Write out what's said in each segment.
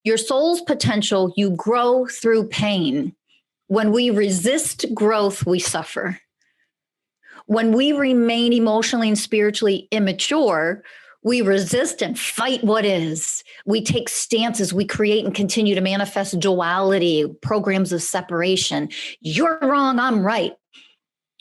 Your soul's potential, you grow through pain. When we resist growth, we suffer. When we remain emotionally and spiritually immature, we resist and fight what is. We take stances, we create and continue to manifest duality, programs of separation. You're wrong, I'm right.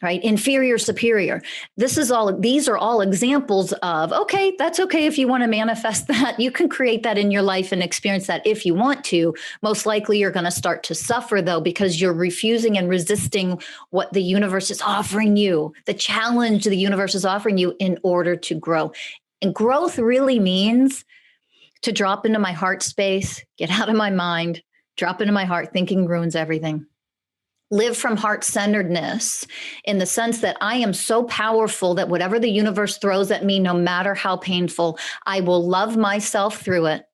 Right? Inferior, superior. These are all examples of, okay, that's okay if you want to manifest that. You can create that in your life and experience that if you want to. Most likely you're going to start to suffer though, because you're refusing and resisting what the universe is offering you, the challenge the universe is offering you in order to grow. And growth really means to drop into my heart space, get out of my mind, drop into my heart. Thinking ruins everything. Live from heart-centeredness in the sense that I am so powerful that whatever the universe throws at me, no matter how painful, I will love myself through it.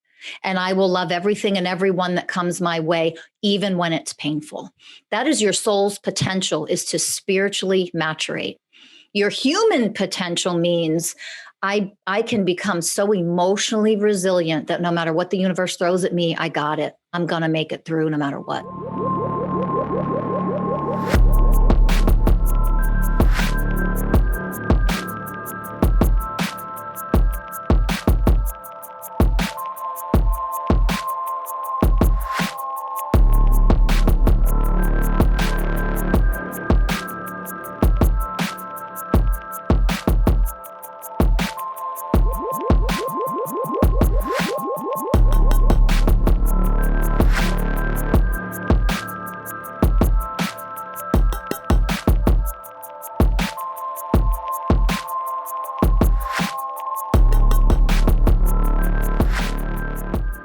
And I will love everything and everyone that comes my way, even when it's painful. That is your soul's potential, is to spiritually maturate. Your human potential means I can become so emotionally resilient that no matter what the universe throws at me, I got it. I'm going to make it through no matter what.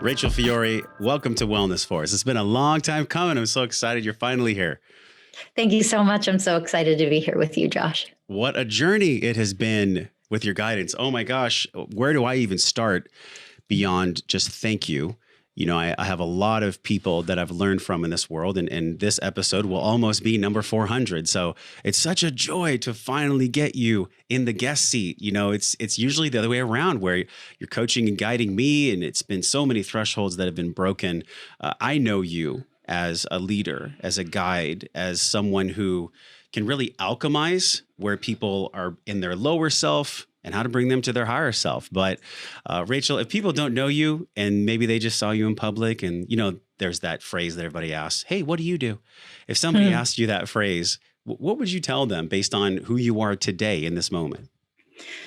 Rachel Fiori, welcome to Wellness Force. It's been a long time coming. I'm so excited you're finally here. Thank you so much. I'm so excited to be here with you, Josh. What a journey it has been with your guidance. Oh my gosh, where do I even start beyond just thank you? You know, I have a lot of people that I've learned from in this world, and this episode will almost be number 400. So it's such a joy to finally get you in the guest seat. You know, it's usually the other way around where you're coaching and guiding me, and it's been so many thresholds that have been broken. I know you as a leader, as a guide, as someone who can really alchemize where people are in their lower self and how to bring them to their higher self. But Rachel, if people don't know you and maybe they just saw you in public, and, you know, there's that phrase that everybody asks, hey, what do you do? If somebody asked you that phrase, what would you tell them based on who you are today in this moment?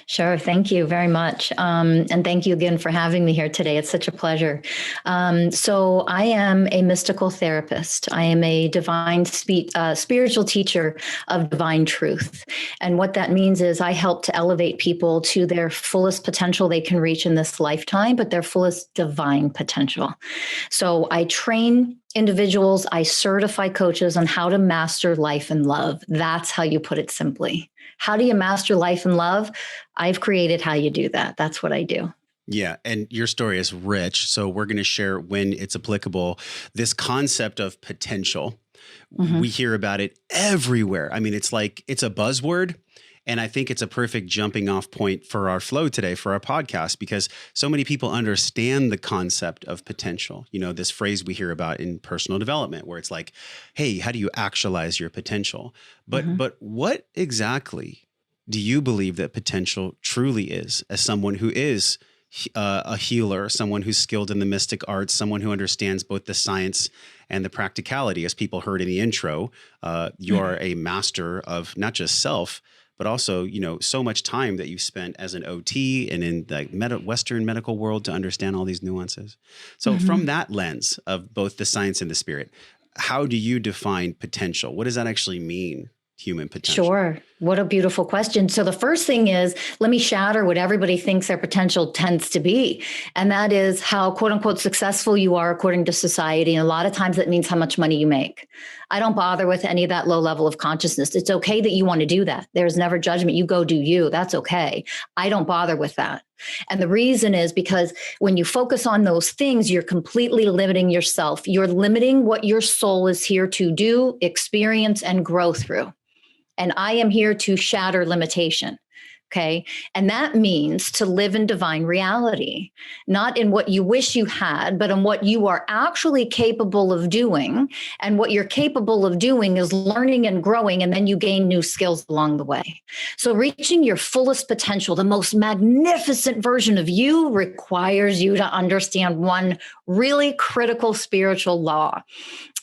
Sure. Thank you very much. And thank you again for having me here today. It's such a pleasure. So I am a mystical therapist. I am a divine spiritual teacher of divine truth. And what that means is I help to elevate people to their fullest potential they can reach in this lifetime, but their fullest divine potential. So I train individuals, I certify coaches on how to master life and love. That's how you put it simply. How do you master life and love? I've created how you do that. That's what I do. Yeah. And your story is rich. So we're going to share, when it's applicable, this concept of potential. Mm-hmm. We hear about it everywhere. I mean, it's like, it's a buzzword. And I think it's a perfect jumping off point for our flow today, for our podcast, because so many people understand the concept of potential. You know, this phrase we hear about in personal development, where it's like, hey, how do you actualize your potential? But what exactly do you believe that potential truly is, as someone who is a healer, someone who's skilled in the mystic arts, someone who understands both the science and the practicality? As people heard in the intro, you're a master of not just self, but also, you know, so much time that you've spent as an OT and in the Western medical world to understand all these nuances. So from that lens of both the science and the spirit, how do you define potential? What does that actually mean, human potential? Sure. What a beautiful question. So the first thing is, let me shatter what everybody thinks their potential tends to be. And that is how, quote unquote, successful you are according to society. And a lot of times that means how much money you make. I don't bother with any of that low level of consciousness. It's okay that you want to do that. There's never judgment. You go do you. That's okay. I don't bother with that. And the reason is because when you focus on those things, you're completely limiting yourself. You're limiting what your soul is here to do, experience, and grow through. And I am here to shatter limitation, Okay. And that means to live in divine reality, not in what you wish you had, but in what you are actually capable of doing. And what you're capable of doing is learning and growing, and then you gain new skills along the way. So reaching your fullest potential, the most magnificent version of you, requires you to understand one really critical spiritual law.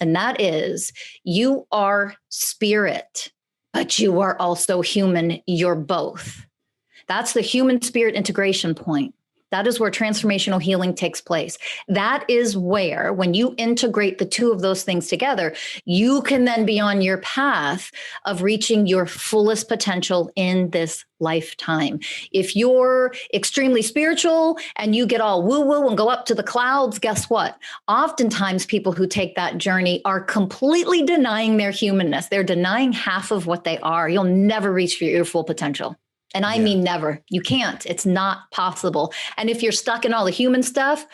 And that is, you are spirit, but you are also human. You're both. That's the human spirit integration point. That is where transformational healing takes place. That is where, when you integrate the two of those things together, you can then be on your path of reaching your fullest potential in this lifetime. If you're extremely spiritual and you get all woo-woo and go up to the clouds, guess what? Oftentimes, people who take that journey are completely denying their humanness. They're denying half of what they are. You'll never reach your full potential. And I mean, never. You can't. It's not possible. And if you're stuck in all the human stuff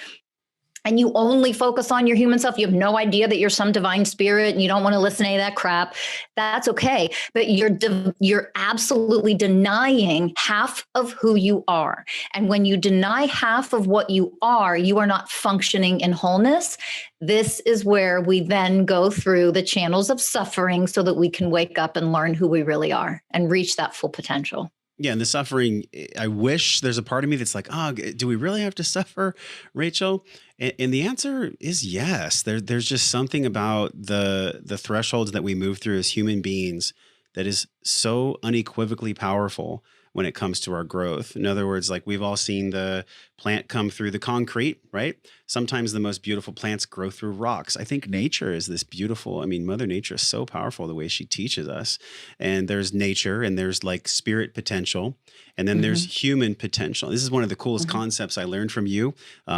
and you only focus on your human self, you have no idea that you're some divine spirit and you don't want to listen to any of that crap, that's okay. But you're absolutely denying half of who you are. And when you deny half of what you are not functioning in wholeness. This is where we then go through the channels of suffering so that we can wake up and learn who we really are and reach that full potential. Yeah, and the suffering, I wish there's a part of me that's like, oh, do we really have to suffer, Rachel? And the answer is yes. There's just something about the thresholds that we move through as human beings that is so unequivocally powerful when it comes to our growth. In other words, like we've all seen the plant come through the concrete, right? Sometimes the most beautiful plants grow through rocks. I think nature is this beautiful. I mean, Mother Nature is so powerful the way she teaches us. And there's nature and there's like spirit potential. And then there's human potential. This is one of the coolest concepts I learned from you.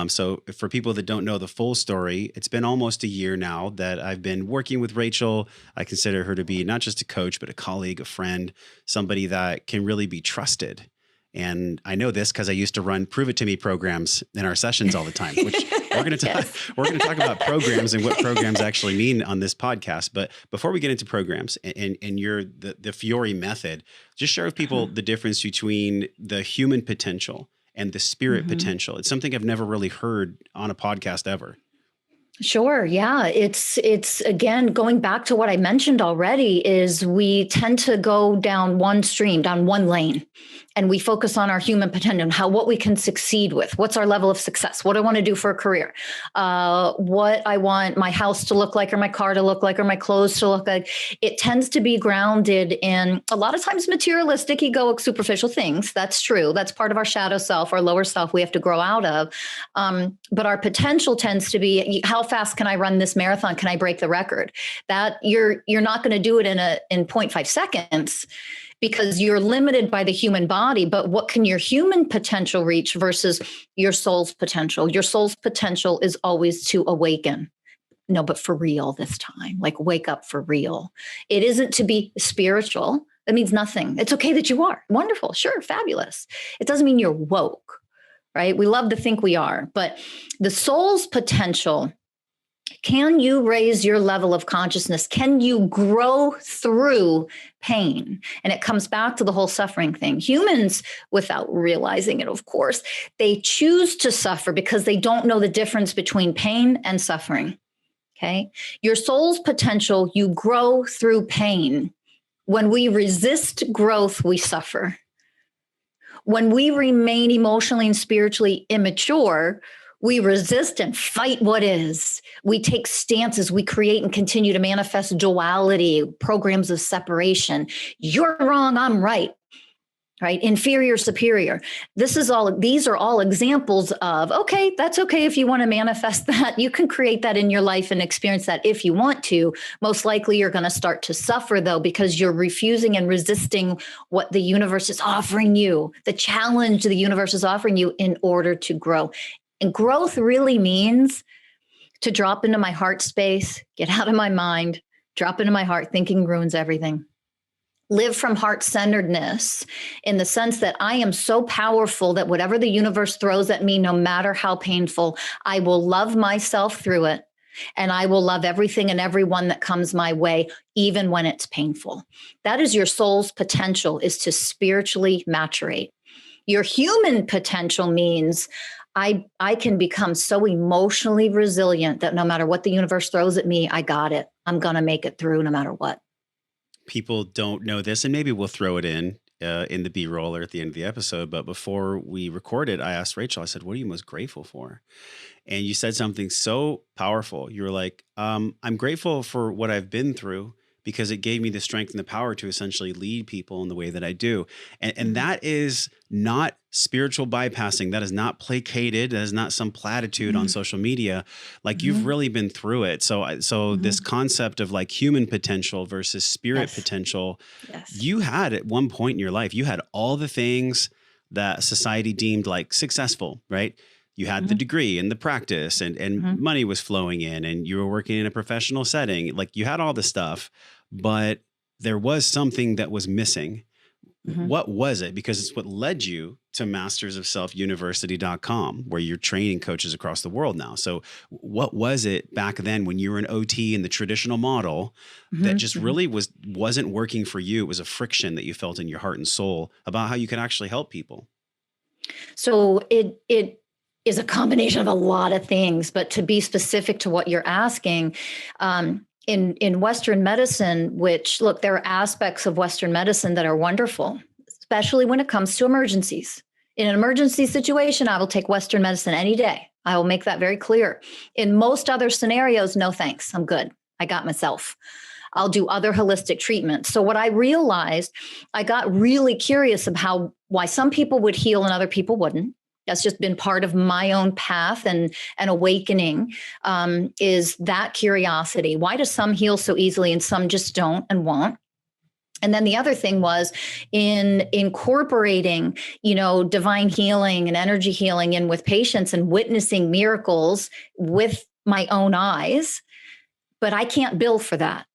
So for people that don't know the full story, it's been almost a year now that I've been working with Rachel. I consider her to be not just a coach, but a colleague, a friend, somebody that can really be trusted. And I know this because I used to run Prove It To Me programs in our sessions all the time, which we're going to talk, we're going to talk about programs and what programs actually mean on this podcast. But before we get into programs and the Fiori method, just share with people the difference between the human potential and the spirit potential. It's something I've never really heard on a podcast ever. Sure. Yeah. It's again, going back to what I mentioned already, is we tend to go down one stream, down one lane, and we focus on our human potential and what we can succeed with. What's our level of success? What I want to do for a career? What I want my house to look like, or my car to look like, or my clothes to look like. It tends to be grounded in a lot of times materialistic, egoic, superficial things. That's true. That's part of our shadow self, our lower self we have to grow out of. But our potential tends to be, how fast can I run this marathon? Can I break the record? That you're not going to do it in 0.5 seconds because you're limited by the human body. But what can your human potential reach versus your soul's potential? Your soul's potential is always to awaken. No, but for real this time, like wake up for real. It isn't to be spiritual. That means nothing. It's okay that you are. Wonderful. Sure. Fabulous. It doesn't mean you're woke, right? We love to think we are, but the soul's potential. Can you raise your level of consciousness? Can you grow through pain? And it comes back to the whole suffering thing. Humans, without realizing it, of course, they choose to suffer because they don't know the difference between pain and suffering. Okay. Your soul's potential, you grow through pain. When we resist growth, we suffer. When we remain emotionally and spiritually immature, we resist and fight what is. We take stances. We create and continue to manifest duality, programs of separation. You're wrong, I'm right. Right? Inferior, superior. These are all examples of, okay, that's okay if you want to manifest that. You can create that in your life and experience that if you want to. Most likely you're going to start to suffer though, because you're refusing and resisting what the universe is offering you, the challenge the universe is offering you in order to grow. And growth really means to drop into my heart space, get out of my mind, drop into my heart. Thinking ruins everything. Live from heart-centeredness in the sense that I am so powerful that whatever the universe throws at me, no matter how painful, I will love myself through it. And I will love everything and everyone that comes my way, even when it's painful. That is your soul's potential, is to spiritually maturate. Your human potential means I can become so emotionally resilient that no matter what the universe throws at me, I got it. I'm going to make it through no matter what. People don't know this, and maybe we'll throw it in the B-roll or at the end of the episode. But before we recorded, I asked Rachel, I said, what are you most grateful for? And you said something so powerful. You were like, I'm grateful for what I've been through because it gave me the strength and the power to essentially lead people in the way that I do. And that is not spiritual bypassing. That is not placated. That is not some platitude on social media. Like you've really been through it. So this concept of like human potential versus spirit potential, you had at one point in your life, you had all the things that society deemed like successful, right? You had the degree and the practice and money was flowing in and you were working in a professional setting. Like you had all the stuff, but there was something that was missing. What was it? Because it's what led you to mastersofselfuniversity.com, where you're training coaches across the world now. So what was it back then when you were an OT in the traditional model that just really wasn't working for you? It was a friction that you felt in your heart and soul about how you could actually help people. So it is a combination of a lot of things, but to be specific to what you're asking, in Western medicine, which, look, there are aspects of Western medicine that are wonderful, especially when it comes to emergencies. In an emergency situation, I will take Western medicine any day. I will make that very clear. In most other scenarios, no thanks. I'm good. I got myself. I'll do other holistic treatments. So what I realized, I got really curious about why some people would heal and other people wouldn't. That's just been part of my own path and awakening, is that curiosity. Why do some heal so easily and some just don't and won't? And then the other thing was in incorporating, divine healing and energy healing in with patients and witnessing miracles with my own eyes. But I can't bill for that.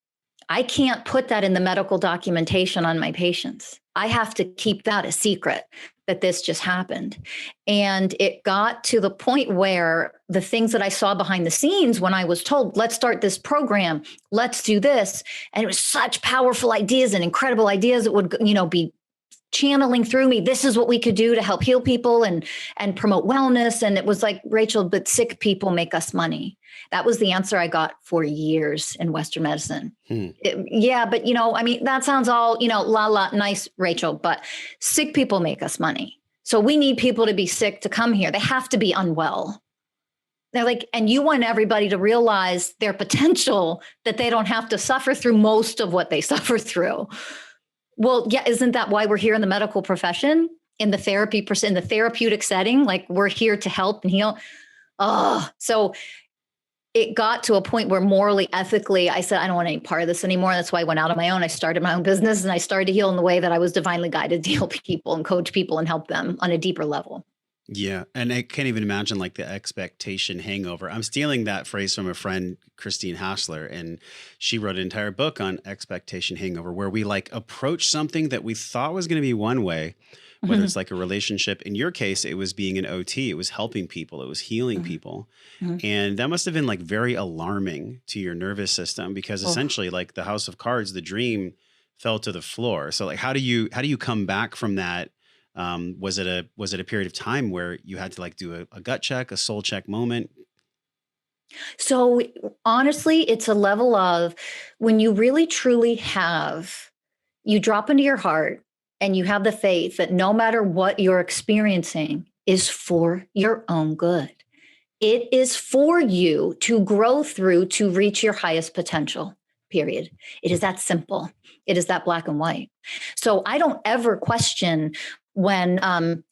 I can't put that in the medical documentation on my patients. I have to keep that a secret, that this just happened. And it got to the point where the things that I saw behind the scenes when I was told, let's start this program, let's do this. And it was such powerful ideas and incredible ideas that would, be channeling through me. This is what we could do to help heal people and promote wellness. And it was like, Rachel, but sick people make us money. That was the answer I got for years in Western medicine. But that sounds all, nice, Rachel, but sick people make us money. So we need people to be sick to come here. They have to be unwell. They're like, and you want everybody to realize their potential, that they don't have to suffer through most of what they suffer through. Well, yeah, isn't that why we're here in the medical profession, in the therapeutic setting? Like we're here to help and heal. So it got to a point where morally, ethically, I said, I don't want any part of this anymore. That's why I went out on my own. I started my own business and I started to heal in the way that I was divinely guided to heal people and coach people and help them on a deeper level. Yeah. And I can't even imagine like the expectation hangover. I'm stealing that phrase from a friend, Christine Hassler, and she wrote an entire book on expectation hangover, where we like approach something that we thought was going to be one way, whether it's like a relationship. In your case, it was being an OT. It was helping people. It was healing people. And that must have been like very alarming to your nervous system, because essentially like the house of cards, the dream fell to the floor. So like, how do you come back from that? Was it a period of time where you had to like do a gut check, a soul check moment? So honestly, it's a level of when you really truly you drop into your heart and you have the faith that no matter what you're experiencing is for your own good. It is for you to grow through, to reach your highest potential, period. It is that simple. It is that black and white. So I don't ever question when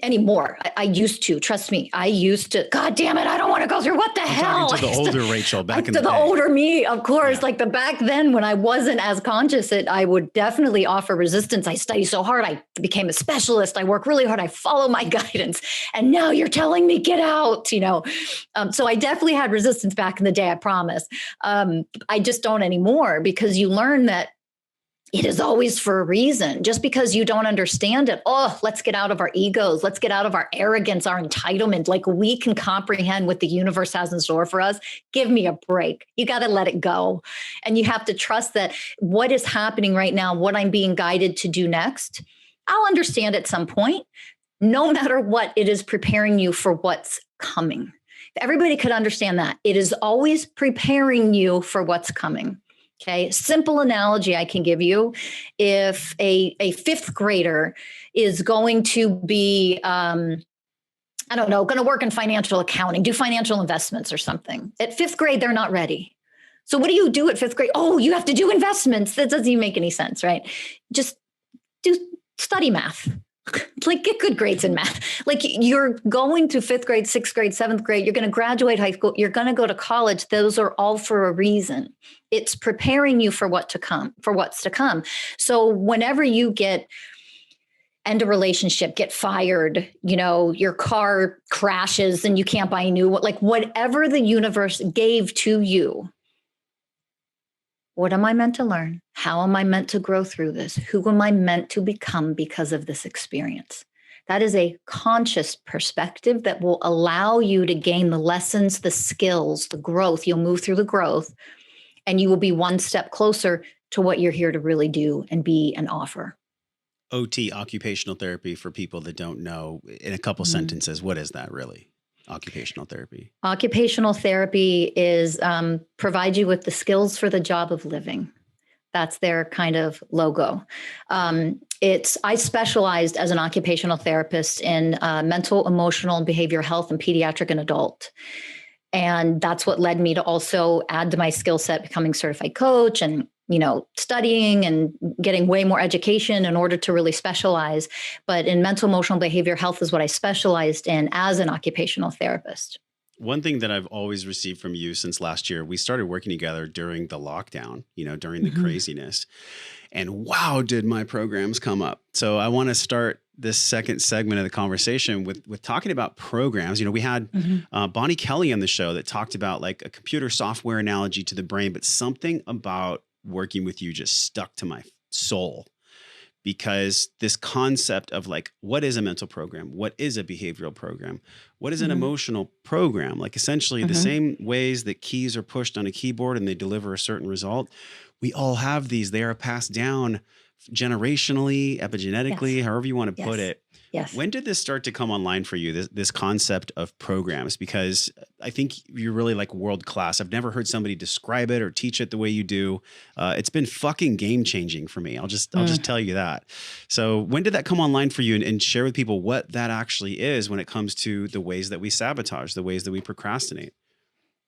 anymore. I used to, trust me, I used to, God damn it, I don't want to go through what the hell. Talking to the older Rachel back in the day. The older me, of course, like the back then when I wasn't as conscious, I would definitely offer resistance. I study so hard. I became a specialist. I work really hard. I follow my guidance. And now you're telling me get out, So I definitely had resistance back in the day, I promise. I just don't anymore, because you learn that it is always for a reason. Just because you don't understand it, oh, let's get out of our egos. Let's get out of our arrogance, our entitlement. Like we can comprehend what the universe has in store for us. Give me a break. You got to let it go. And you have to trust that what is happening right now, what I'm being guided to do next, I'll understand at some point. No matter what, it is preparing you for what's coming. If everybody could understand that. It is always preparing you for what's coming. Okay, simple analogy I can give you. If a fifth grader is going to be, I don't know, going to work in financial accounting, do financial investments or something. At fifth grade, they're not ready. So what do you do at fifth grade? Oh, you have to do investments. That doesn't even make any sense, right? Just study math. Like get good grades in math. Like you're going to fifth grade, sixth grade, seventh grade, you're going to graduate high school, you're going to go to college. Those are all for a reason. It's preparing you for what's to come. So whenever you end a relationship, get fired, your car crashes and you can't buy a new one, like whatever the universe gave to you, what am I meant to learn? How am I meant to grow through this? Who am I meant to become because of this experience? That is a conscious perspective that will allow you to gain the lessons, the skills, the growth. You'll move through the growth and you will be one step closer to what you're here to really do and be and offer. OT, occupational therapy, for people that don't know, in a couple sentences, what is that really? Occupational therapy. Occupational therapy is provide you with the skills for the job of living. That's their kind of logo. I specialized as an occupational therapist in mental, emotional, and behavioral health and pediatric and adult. And that's what led me to also add to my skill set, becoming certified coach and studying and getting way more education in order to really specialize. But in mental, emotional, behavioral health is what I specialized in as an occupational therapist. One thing that I've always received from you since last year, we started working together during the lockdown, during the craziness. And wow, did my programs come up. So I want to start this second segment of the conversation with talking about programs. We had Bonnie Kelly on the show that talked about like a computer software analogy to the brain, but something about working with you just stuck to my soul, because this concept of like, what is a mental program? What is a behavioral program? What is an emotional program? Like essentially the same ways that keys are pushed on a keyboard and they deliver a certain result. We all have these. They are passed down generationally, epigenetically, however you want to put it. Yes. When did this start to come online for you, this concept of programs? Because I think you're really like world class. I've never heard somebody describe it or teach it the way you do. It's been fucking game changing for me. I'll just tell you that. So when did that come online for you, and share with people what that actually is when it comes to the ways that we sabotage, the ways that we procrastinate?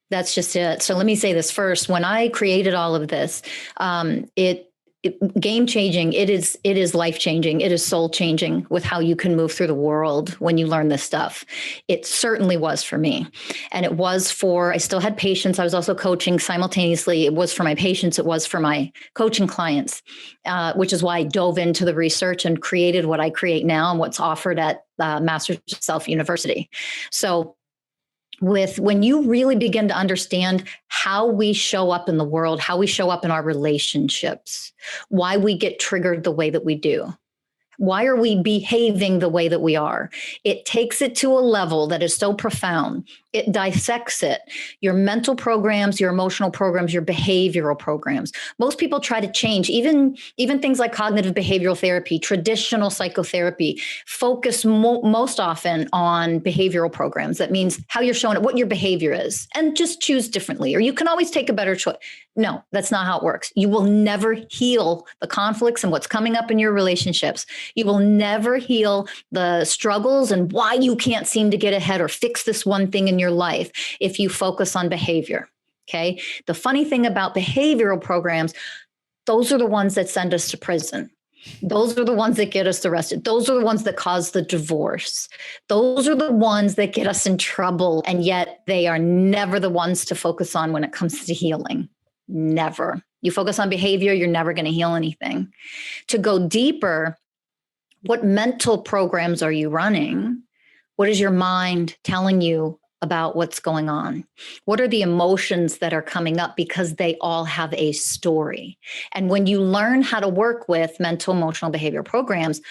That's just it. So let me say this first. When I created all of this, game changing. It is life changing. It is soul changing with how you can move through the world when you learn this stuff. It certainly was for me. And it was I still had patients. I was also coaching simultaneously. It was for my patients. It was for my coaching clients, which is why I dove into the research and created what I create now and what's offered at Masters of Self University. So when you really begin to understand how we show up in the world, how we show up in our relationships, why we get triggered the way that we do, why are we behaving the way that we are? It takes it to a level that is so profound. It dissects it. Your mental programs, your emotional programs, your behavioral programs. Most people try to change, even things like cognitive behavioral therapy, traditional psychotherapy, focus most often on behavioral programs. That means how you're showing it, what your behavior is, and just choose differently. Or you can always take a better choice. No, that's not how it works. You will never heal the conflicts and what's coming up in your relationships. You will never heal the struggles and why you can't seem to get ahead or fix this one thing in your life if you focus on behavior. Okay. The funny thing about behavioral programs, those are the ones that send us to prison. Those are the ones that get us arrested. Those are the ones that cause the divorce. Those are the ones that get us in trouble. And yet they are never the ones to focus on when it comes to healing. Never. You focus on behavior, you're never going to heal anything. To go deeper, what mental programs are you running? What is your mind telling you about what's going on? What are the emotions that are coming up? Because they all have a story. And when you learn how to work with mental, emotional, behavior programs,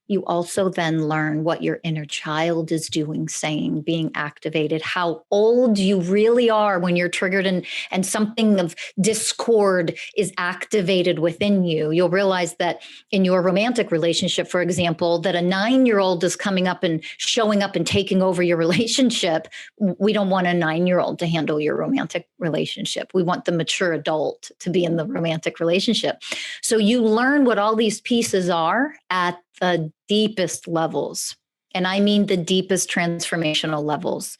you also then learn what your inner child is doing, saying, being activated, how old you really are when you're triggered and something of discord is activated within you. You'll realize that in your romantic relationship, for example, that a 9-year-old is coming up and showing up and taking over your relationship. We don't want a 9-year-old to handle your romantic relationship. We want the mature adult to be in the romantic relationship. So you learn what all these pieces are at the deepest levels. And I mean the deepest transformational levels,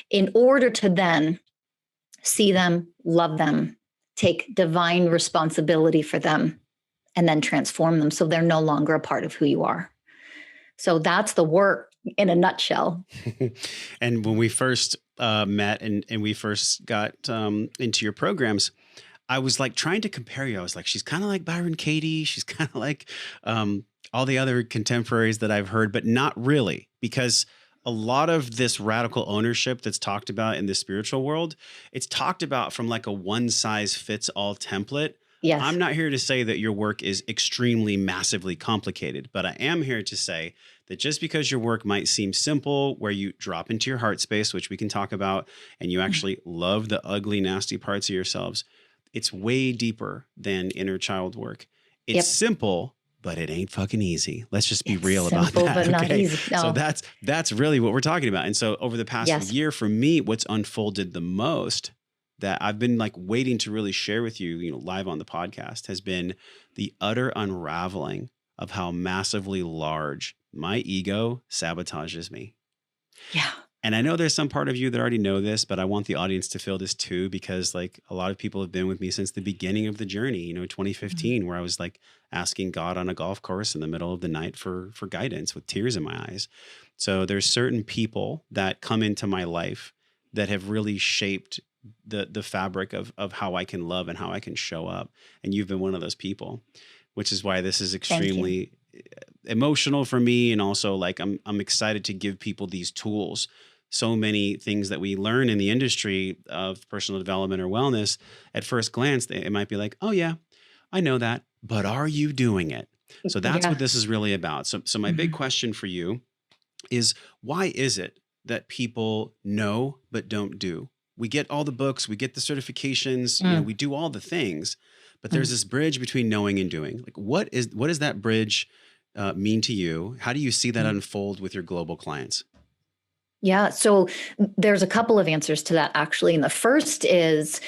in order to then see them, love them, take divine responsibility for them, and then transform them so they're no longer a part of who you are. So that's the work in a nutshell. And when we first met and we first got into your programs, I was like trying to compare you. I was like, she's kind of like Byron Katie. She's kind of like all the other contemporaries that I've heard, but not really, because a lot of this radical ownership that's talked about in the spiritual world, it's talked about from like a one size fits all template. Yes. I'm not here to say that your work is extremely massively complicated, but I am here to say that just because your work might seem simple, where you drop into your heart space, which we can talk about, and you actually love the ugly, nasty parts of yourselves, it's way deeper than inner child work. It's simple, but it ain't fucking easy. Let's just be real about simple, that. but not Okay. easy. No. So that's really what we're talking about. And so over the past year, for me, what's unfolded the most that I've been like waiting to really share with you, live on the podcast, has been the utter unraveling of how massively large my ego sabotages me. Yeah. And I know there's some part of you that already know this, but I want the audience to feel this too, because like a lot of people have been with me since the beginning of the journey, 2015, where I was like asking God on a golf course in the middle of the night for guidance with tears in my eyes. So there's certain people that come into my life that have really shaped the fabric of how I can love and how I can show up. And you've been one of those people, which is why this is extremely emotional for me. And also like, I'm excited to give people these tools. So many things that we learn in the industry of personal development or wellness, at first glance, it might be like, oh yeah, I know that, but are you doing it? So that's what this is really about. So my big question for you is, why is it that people know but don't do? We get all the books, we get the certifications, we do all the things, but there's this bridge between knowing and doing. Like, what does that bridge mean to you? How do you see that unfold with your global clients? Yeah. So there's a couple of answers to that, actually. And the first is,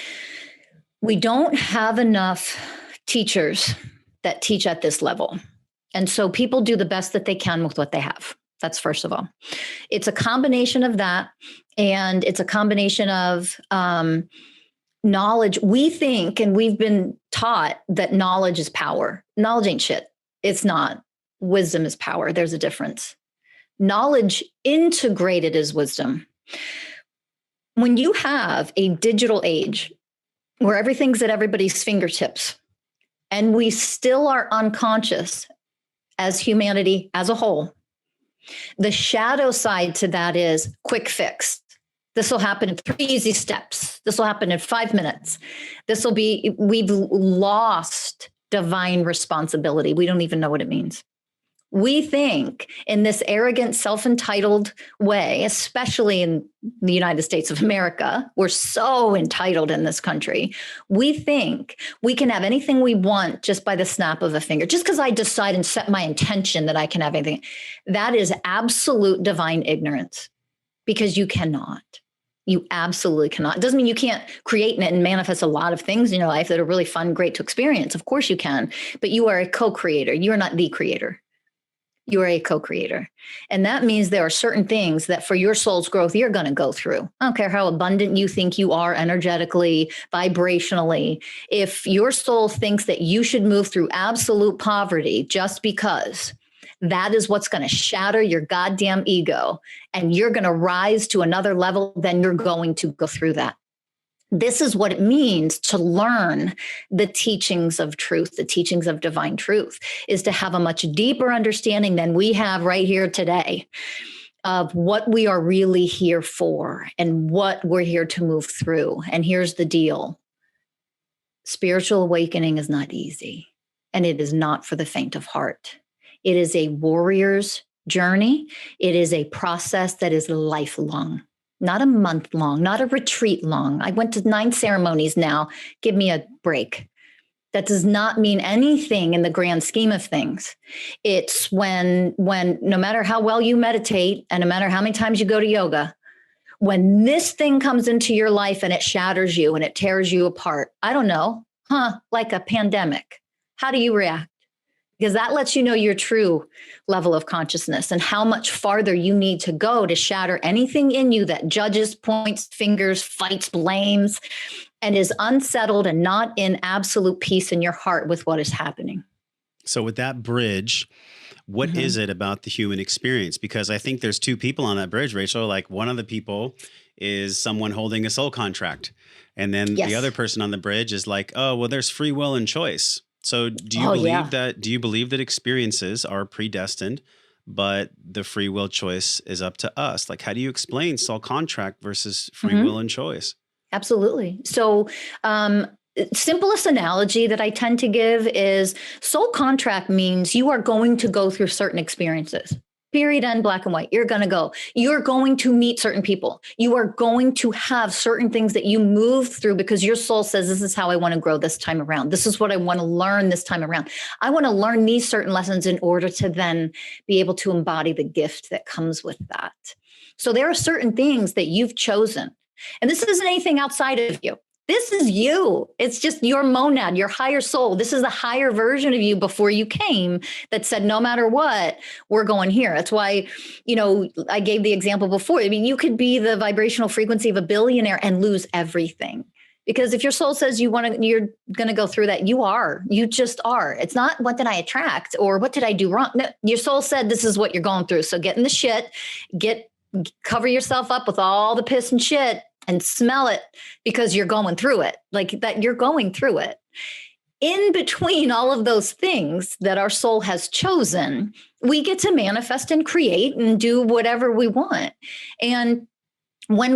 we don't have enough teachers that teach at this level. And so people do the best that they can with what they have. That's first of all. It's a combination of that. And it's a combination of knowledge. We think, and we've been taught, that knowledge is power. Knowledge ain't shit. It's not. Wisdom is power. There's a difference. Knowledge integrated is wisdom. When you have a digital age where everything's at everybody's fingertips, and we still are unconscious as humanity as a whole, the shadow side to that is quick fix. This will happen in 3 easy steps. This will happen in 5 minutes. We've lost divine responsibility. We don't even know what it means. We think in this arrogant, self-entitled way, especially in the United States of America, we're so entitled in this country. We think we can have anything we want just by the snap of a finger, just because I decide and set my intention that I can have anything. That is absolute divine ignorance, because you cannot. You absolutely cannot. It doesn't mean you can't create and manifest a lot of things in your life that are really fun, great to experience. Of course you can, but you are a co-creator. You are not the creator. You are a co-creator. And that means there are certain things that for your soul's growth, you're going to go through. I don't care how abundant you think you are energetically, vibrationally. If your soul thinks that you should move through absolute poverty just because, that is what's going to shatter your goddamn ego, and you're going to rise to another level, then you're going to go through that. This is what it means to learn the teachings of truth, the teachings of divine truth, is to have a much deeper understanding than we have right here today. of what we are really here for and what we're here to move through. And here's the deal. Spiritual awakening is not easy, and it is not for the faint of heart. It is a warrior's journey. It is a process that is lifelong, not a month long, not a retreat long. I went to 9 ceremonies now. Give me a break. That does not mean anything in the grand scheme of things. It's when no matter how well you meditate and no matter how many times you go to yoga, when this thing comes into your life and it shatters you and it tears you apart, I don't know, like a pandemic, how do you react? Because that lets you know your true level of consciousness and how much farther you need to go to shatter anything in you that judges, points, fingers, fights, blames, and is unsettled and not in absolute peace in your heart with what is happening. So with that bridge, what is it about the human experience? Because I think there's 2 people on that bridge, Rachel. Like, one of the people is someone holding a soul contract. And then the other person on the bridge is like, oh, well, there's free will and choice. So do you believe that experiences are predestined, but the free will choice is up to us? Like, how do you explain soul contract versus free will and choice? Absolutely. So, simplest analogy that I tend to give is soul contract means you are going to go through certain experiences. Period, end, black and white. You're going to go. You're going to meet certain people. You are going to have certain things that you move through because your soul says, this is how I want to grow this time around. This is what I want to learn this time around. I want to learn these certain lessons in order to then be able to embody the gift that comes with that. So there are certain things that you've chosen. And this isn't anything outside of you. This is you. It's just your monad, your higher soul. This is the higher version of you before you came that said, no matter what, we're going here. That's why, I gave the example before. I mean, you could be the vibrational frequency of a billionaire and lose everything. Because if your soul says you're going to go through that, you just are. It's not what did I attract or what did I do wrong? No, your soul said, this is what you're going through. So get in the shit, cover yourself up with all the piss and shit and smell it because you're going through it, like that you're going through it. In between all of those things that our soul has chosen, we get to manifest and create and do whatever we want. And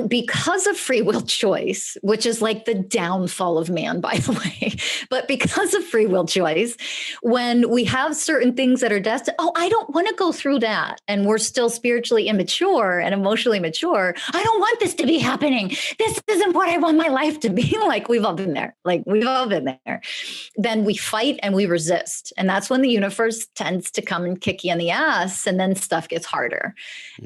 because of free will choice, which is like the downfall of man, by the way, but because of free will choice, when we have certain things that are destined, I don't want to go through that. And we're still spiritually immature and emotionally mature. I don't want this to be happening. This isn't what I want my life to be like. We've all been there. Then we fight and we resist. And that's when the universe tends to come and kick you in the ass. And then stuff gets harder.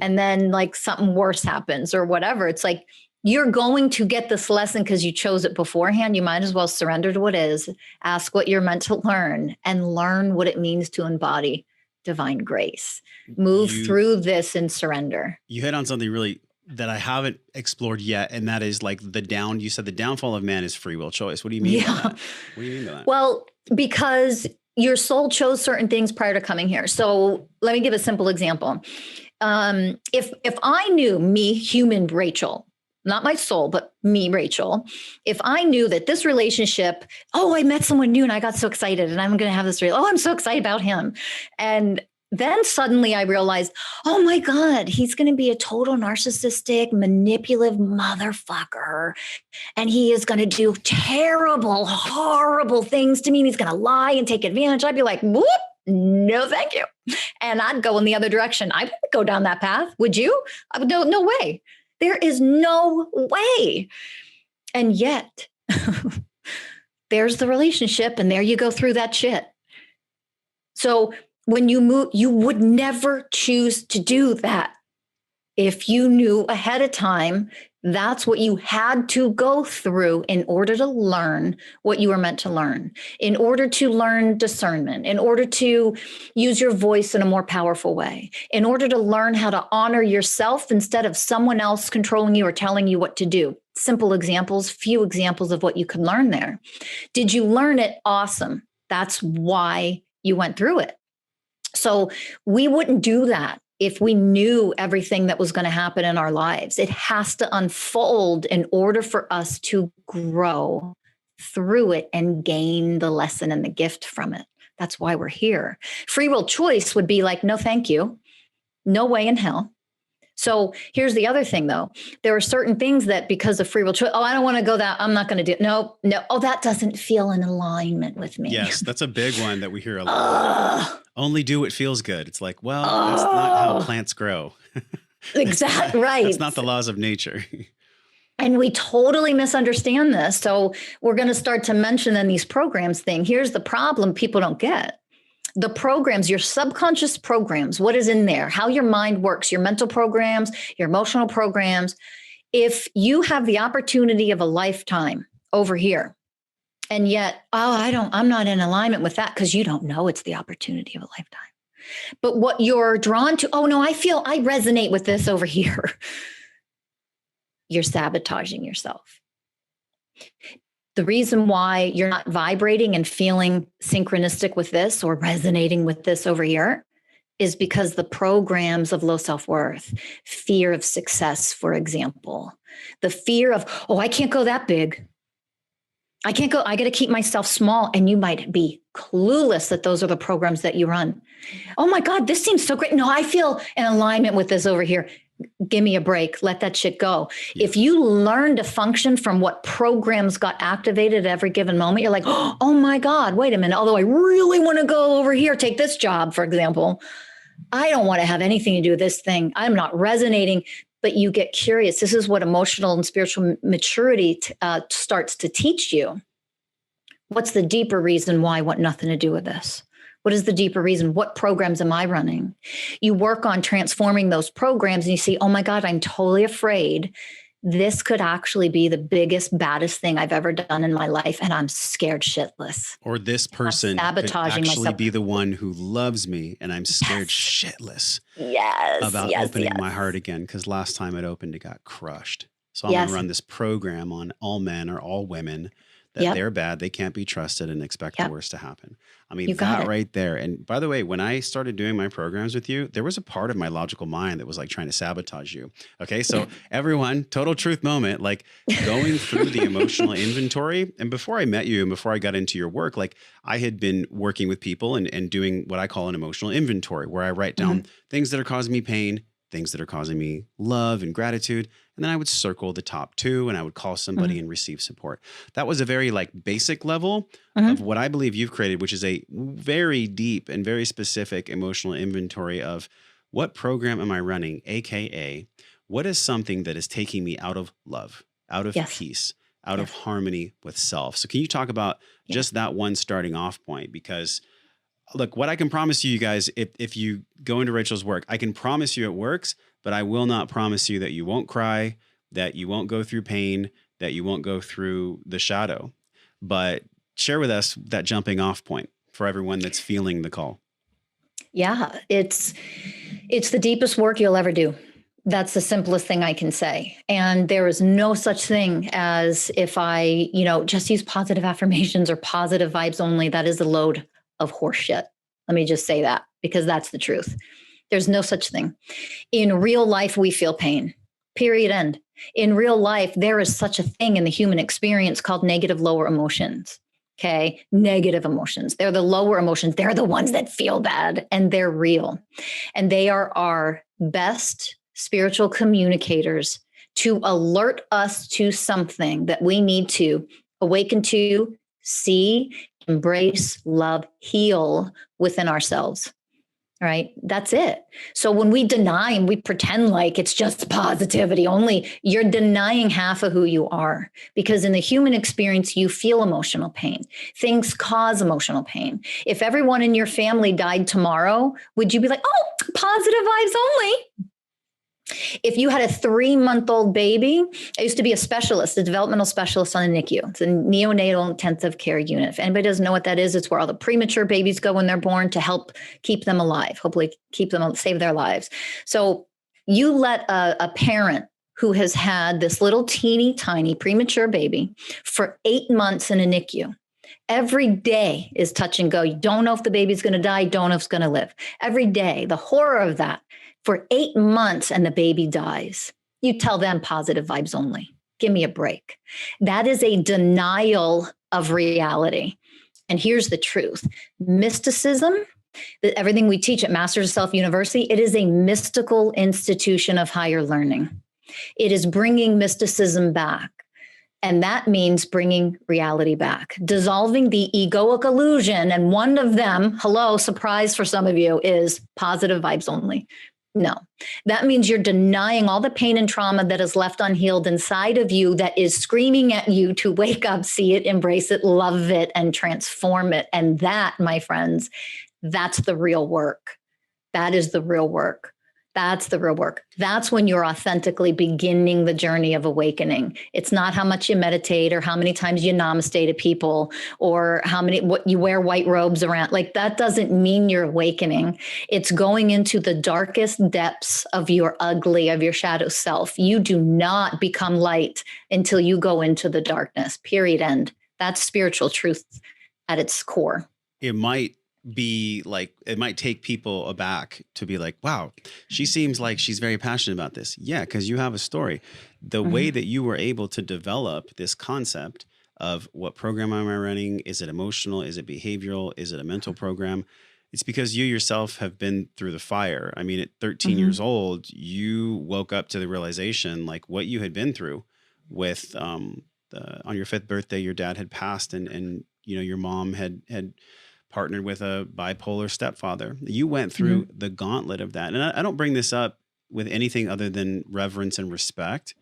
And then like something worse happens or whatever. It's like, you're going to get this lesson because you chose it beforehand. You might as well surrender to what is, ask what you're meant to learn, and learn what it means to embody divine grace. Move through this and surrender. You hit on something really that I haven't explored yet. And that is like you said the downfall of man is free will choice. What do you mean by that? What do you mean by that? Well, because your soul chose certain things prior to coming here. So let me give a simple example. If I knew me, human Rachel, not my soul, but me, Rachel, if I knew that this relationship, I met someone new and I got so excited and I'm going to have this, I'm so excited about him. And then suddenly I realized, oh my God, he's going to be a total narcissistic, manipulative motherfucker. And he is going to do terrible, horrible things to me. And he's going to lie and take advantage. I'd be like, whoop. No, thank you. And I'd go in the other direction. I wouldn't go down that path. Would you? I would, no way. There is no way. And yet there's the relationship and there you go through that shit. So when you move, you would never choose to do that. If you knew ahead of time, that's what you had to go through in order to learn what you were meant to learn, in order to learn discernment, in order to use your voice in a more powerful way, in order to learn how to honor yourself instead of someone else controlling you or telling you what to do. Simple examples, few examples of what you could learn there. Did you learn it? Awesome. That's why you went through it. So we wouldn't do that if we knew everything that was going to happen in our lives. It has to unfold in order for us to grow through it and gain the lesson and the gift from it. That's why we're here. Free will choice would be like, no, thank you. No way in hell. So here's the other thing, though. There are certain things that because of free will choice, oh, I don't want to go that. I'm not going to do it. No. Oh, that doesn't feel in alignment with me. Yes, that's a big one that we hear a lot. Only do what feels good. It's like, well, that's not how plants grow. Exactly right. That's not the laws of nature. And we totally misunderstand this. So we're going to start to mention in these programs thing. Here's the problem people don't get. The programs, your subconscious programs, what is in there, how your mind works, your mental programs, your emotional programs. If you have the opportunity of a lifetime over here, and yet, I'm not in alignment with that because you don't know it's the opportunity of a lifetime. But what you're drawn to, oh no, I resonate with this over here. You're sabotaging yourself. The reason why you're not vibrating and feeling synchronistic with this or resonating with this over here is because the programs of low self-worth, fear of success, for example, the fear of, oh, I can't go that big. I can't go, I got to keep myself small. And you might be clueless that those are the programs that you run. Oh my God, this seems so great. No, I feel in alignment with this over here. Give me a break. Let that shit go. Yeah. If you learn to function from what programs got activated at every given moment, you're like, oh my God, wait a minute. Although I really want to go over here, take this job, for example, I don't want to have anything to do with this thing. I'm not resonating, but you get curious. This is what emotional and spiritual maturity starts to teach you. What's the deeper reason why I want nothing to do with this? What is the deeper reason? What programs am I running? You work on transforming those programs and you see, oh my God, I'm totally afraid. This could actually be the biggest, baddest thing I've ever done in my life. And I'm scared shitless. Or this person could actually be the one who loves me and I'm scared shitless about opening my heart again. Because last time it opened, it got crushed. So I'm going to run this program on all men or all women that they're bad, they can't be trusted and expect the worst to happen. I mean, that right there. And by the way, when I started doing my programs with you, there was a part of my logical mind that was like trying to sabotage you. Okay. So everyone, total truth moment, like going through the emotional inventory. And before I met you and before I got into your work, like I had been working with people and doing what I call an emotional inventory, where I write down things that are causing me pain, things that are causing me love and gratitude. And then I would circle the top two and I would call somebody and receive support. That was a very like basic level of what I believe you've created, which is a very deep and very specific emotional inventory of what program am I running? AKA, what is something that is taking me out of love, out of peace, out of harmony with self? So can you talk about just that one starting off point? Because look, what I can promise you guys, if you go into Rachel's work, I can promise you it works, but I will not promise you that you won't cry, that you won't go through pain, that you won't go through the shadow. But share with us that jumping off point for everyone that's feeling the call. Yeah, it's the deepest work you'll ever do. That's the simplest thing I can say. And there is no such thing as if I, just use positive affirmations or positive vibes only. That is a load of horseshit. Let me just say that because that's the truth. There's no such thing. In real life, we feel pain, period, end. In real life, there is such a thing in the human experience called negative lower emotions. Okay. Negative emotions. They're the lower emotions. They're the ones that feel bad and they're real. And they are our best spiritual communicators to alert us to something that we need to awaken to, see, embrace, love, heal within ourselves, right? That's it. So when we deny and we pretend like it's just positivity only, you're denying half of who you are, because in the human experience, you feel emotional pain. Things cause emotional pain. If everyone in your family died tomorrow, would you be like, oh, positive vibes only? If you had a 3-month-old baby, I used to be a developmental specialist on the NICU. It's a neonatal intensive care unit. If anybody doesn't know what that is, it's where all the premature babies go when they're born to help keep them alive, hopefully save their lives. So you let a parent who has had this little teeny tiny premature baby for 8 months in a NICU. Every day is touch and go. You don't know if the baby's going to die, don't know if it's going to live. Every day, the horror of that. For 8 months and the baby dies. You tell them positive vibes only. Give me a break. That is a denial of reality. And here's the truth. Mysticism Everything we teach at Masters of Self University, it is a mystical institution of higher learning. It is bringing mysticism back. And that means bringing reality back, dissolving the egoic illusion. And one of them, hello, surprise for some of you, is positive vibes only. No, that means you're denying all the pain and trauma that is left unhealed inside of you, that is screaming at you to wake up, see it, embrace it, love it, and transform it. And that, my friends, that's the real work. That is the real work. That's the real work. That's when you're authentically beginning the journey of awakening. It's not how much you meditate or how many times you namaste to people or what you wear white robes around. Like, that doesn't mean you're awakening. It's going into the darkest depths of your shadow self. You do not become light until you go into the darkness, period, end. That's spiritual truth at its core. It might take people aback to be like, wow, she seems like she's very passionate about this. Yeah, because you have a story. The way that you were able to develop this concept of what program am I running? Is it emotional? Is it behavioral? Is it a mental program? It's because you yourself have been through the fire. I mean, at 13 years old, you woke up to the realization, like, what you had been through with on your 5th birthday, your dad had passed, and your mom had partnered with a bipolar stepfather. You went through the gauntlet of that. And I don't bring this up with anything other than reverence and respect.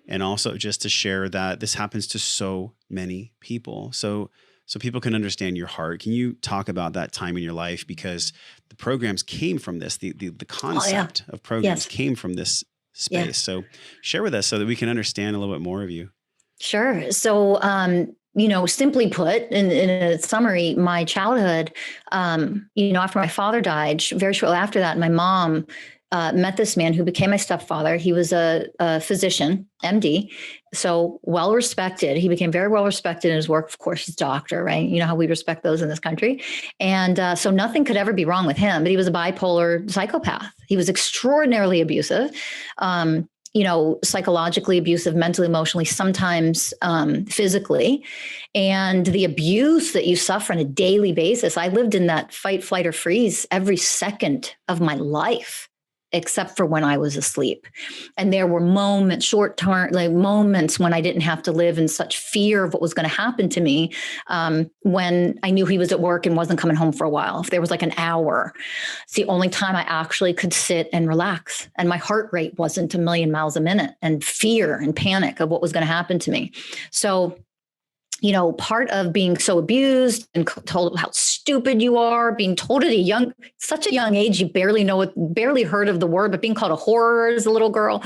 And also just to share that this happens to so many people. So people can understand your heart. Can you talk about that time in your life? Because the programs came from this, the concept of programs came from this space. Yeah. So share with us so that we can understand a little bit more of you. Sure. So, simply put, in a summary, my childhood, after my father died, very shortly after that, my mom met this man who became my stepfather. He was a physician, MD, so well respected. He became very well respected in his work. Of course, he's a doctor, right? You know how we respect those in this country. And so nothing could ever be wrong with him, but he was a bipolar psychopath. He was extraordinarily abusive. Psychologically abusive, mentally, emotionally, sometimes physically. And the abuse that you suffer on a daily basis, I lived in that fight, flight, or freeze every second of my life, except for when I was asleep. And there were moments, short-term moments when I didn't have to live in such fear of what was going to happen to me, when I knew he was at work and wasn't coming home for a while. If there was like an hour, it's the only time I actually could sit and relax. And my heart rate wasn't 1,000,000 miles a minute, and fear and panic of what was going to happen to me. So, part of being so abused and told how stupid you are, being told at such a young age, you barely heard of the word, but being called a whore as a little girl,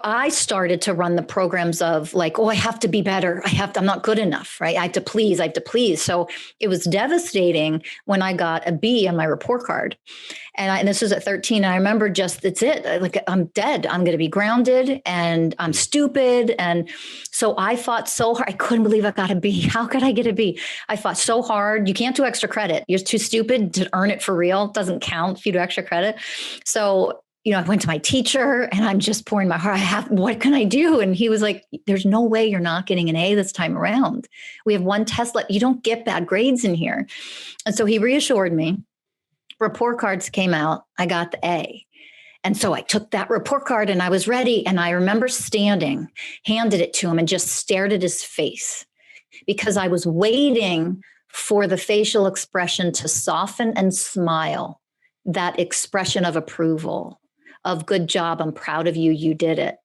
I started to run the programs of like, oh, I have to be better. I'm not good enough, right? I have to please. So it was devastating when I got a B on my report card. And this was at 13. And I remember that's it. Like, I'm dead. I'm going to be grounded and I'm stupid. And so I fought so hard. I couldn't believe I got a B. How could I get a B? I fought so hard. You can't do extra credit. You're too stupid to earn it for real. It doesn't count if you do extra credit. So I went to my teacher and I'm just pouring my heart. What can I do? And he was like, there's no way you're not getting an A this time around. We have one test left. You don't get bad grades in here. And so he reassured me. Report cards came out. I got the A. And so I took that report card and I was ready. And I remember standing, handed it to him and just stared at his face because I was waiting for the facial expression to soften and smile, that expression of approval. Of good job, I'm proud of you, you did it.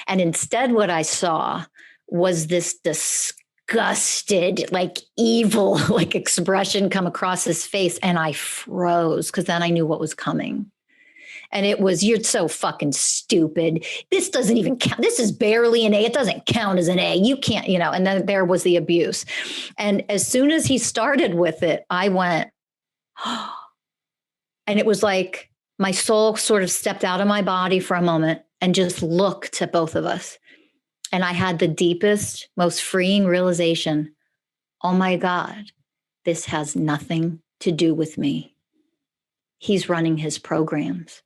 And instead what I saw was this disgusted, like evil, like expression come across his face. And I froze because then I knew what was coming. And it was, you're so fucking stupid. This doesn't even count. This is barely an A. It doesn't count as an A. You can't, and then there was the abuse. And as soon as he started with it, I went, oh, and it was like, my soul sort of stepped out of my body for a moment and just looked at both of us. And I had the deepest, most freeing realization. Oh my God, this has nothing to do with me. He's running his programs.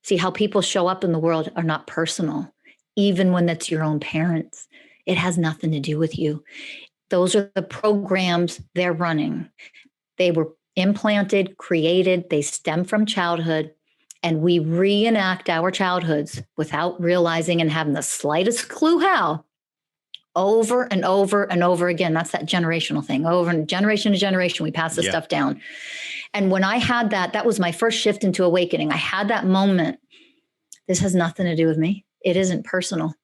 See, how people show up in the world are not personal, even when that's your own parents. It has nothing to do with you. Those are the programs they're running. They were implanted, created, they stem from childhood, and we reenact our childhoods without realizing and having the slightest clue how, over and over and over again. That's that generational thing. Over and generation to generation, we pass this stuff down. And when I had that, that was my first shift into awakening. I had that moment. This has nothing to do with me. It isn't personal.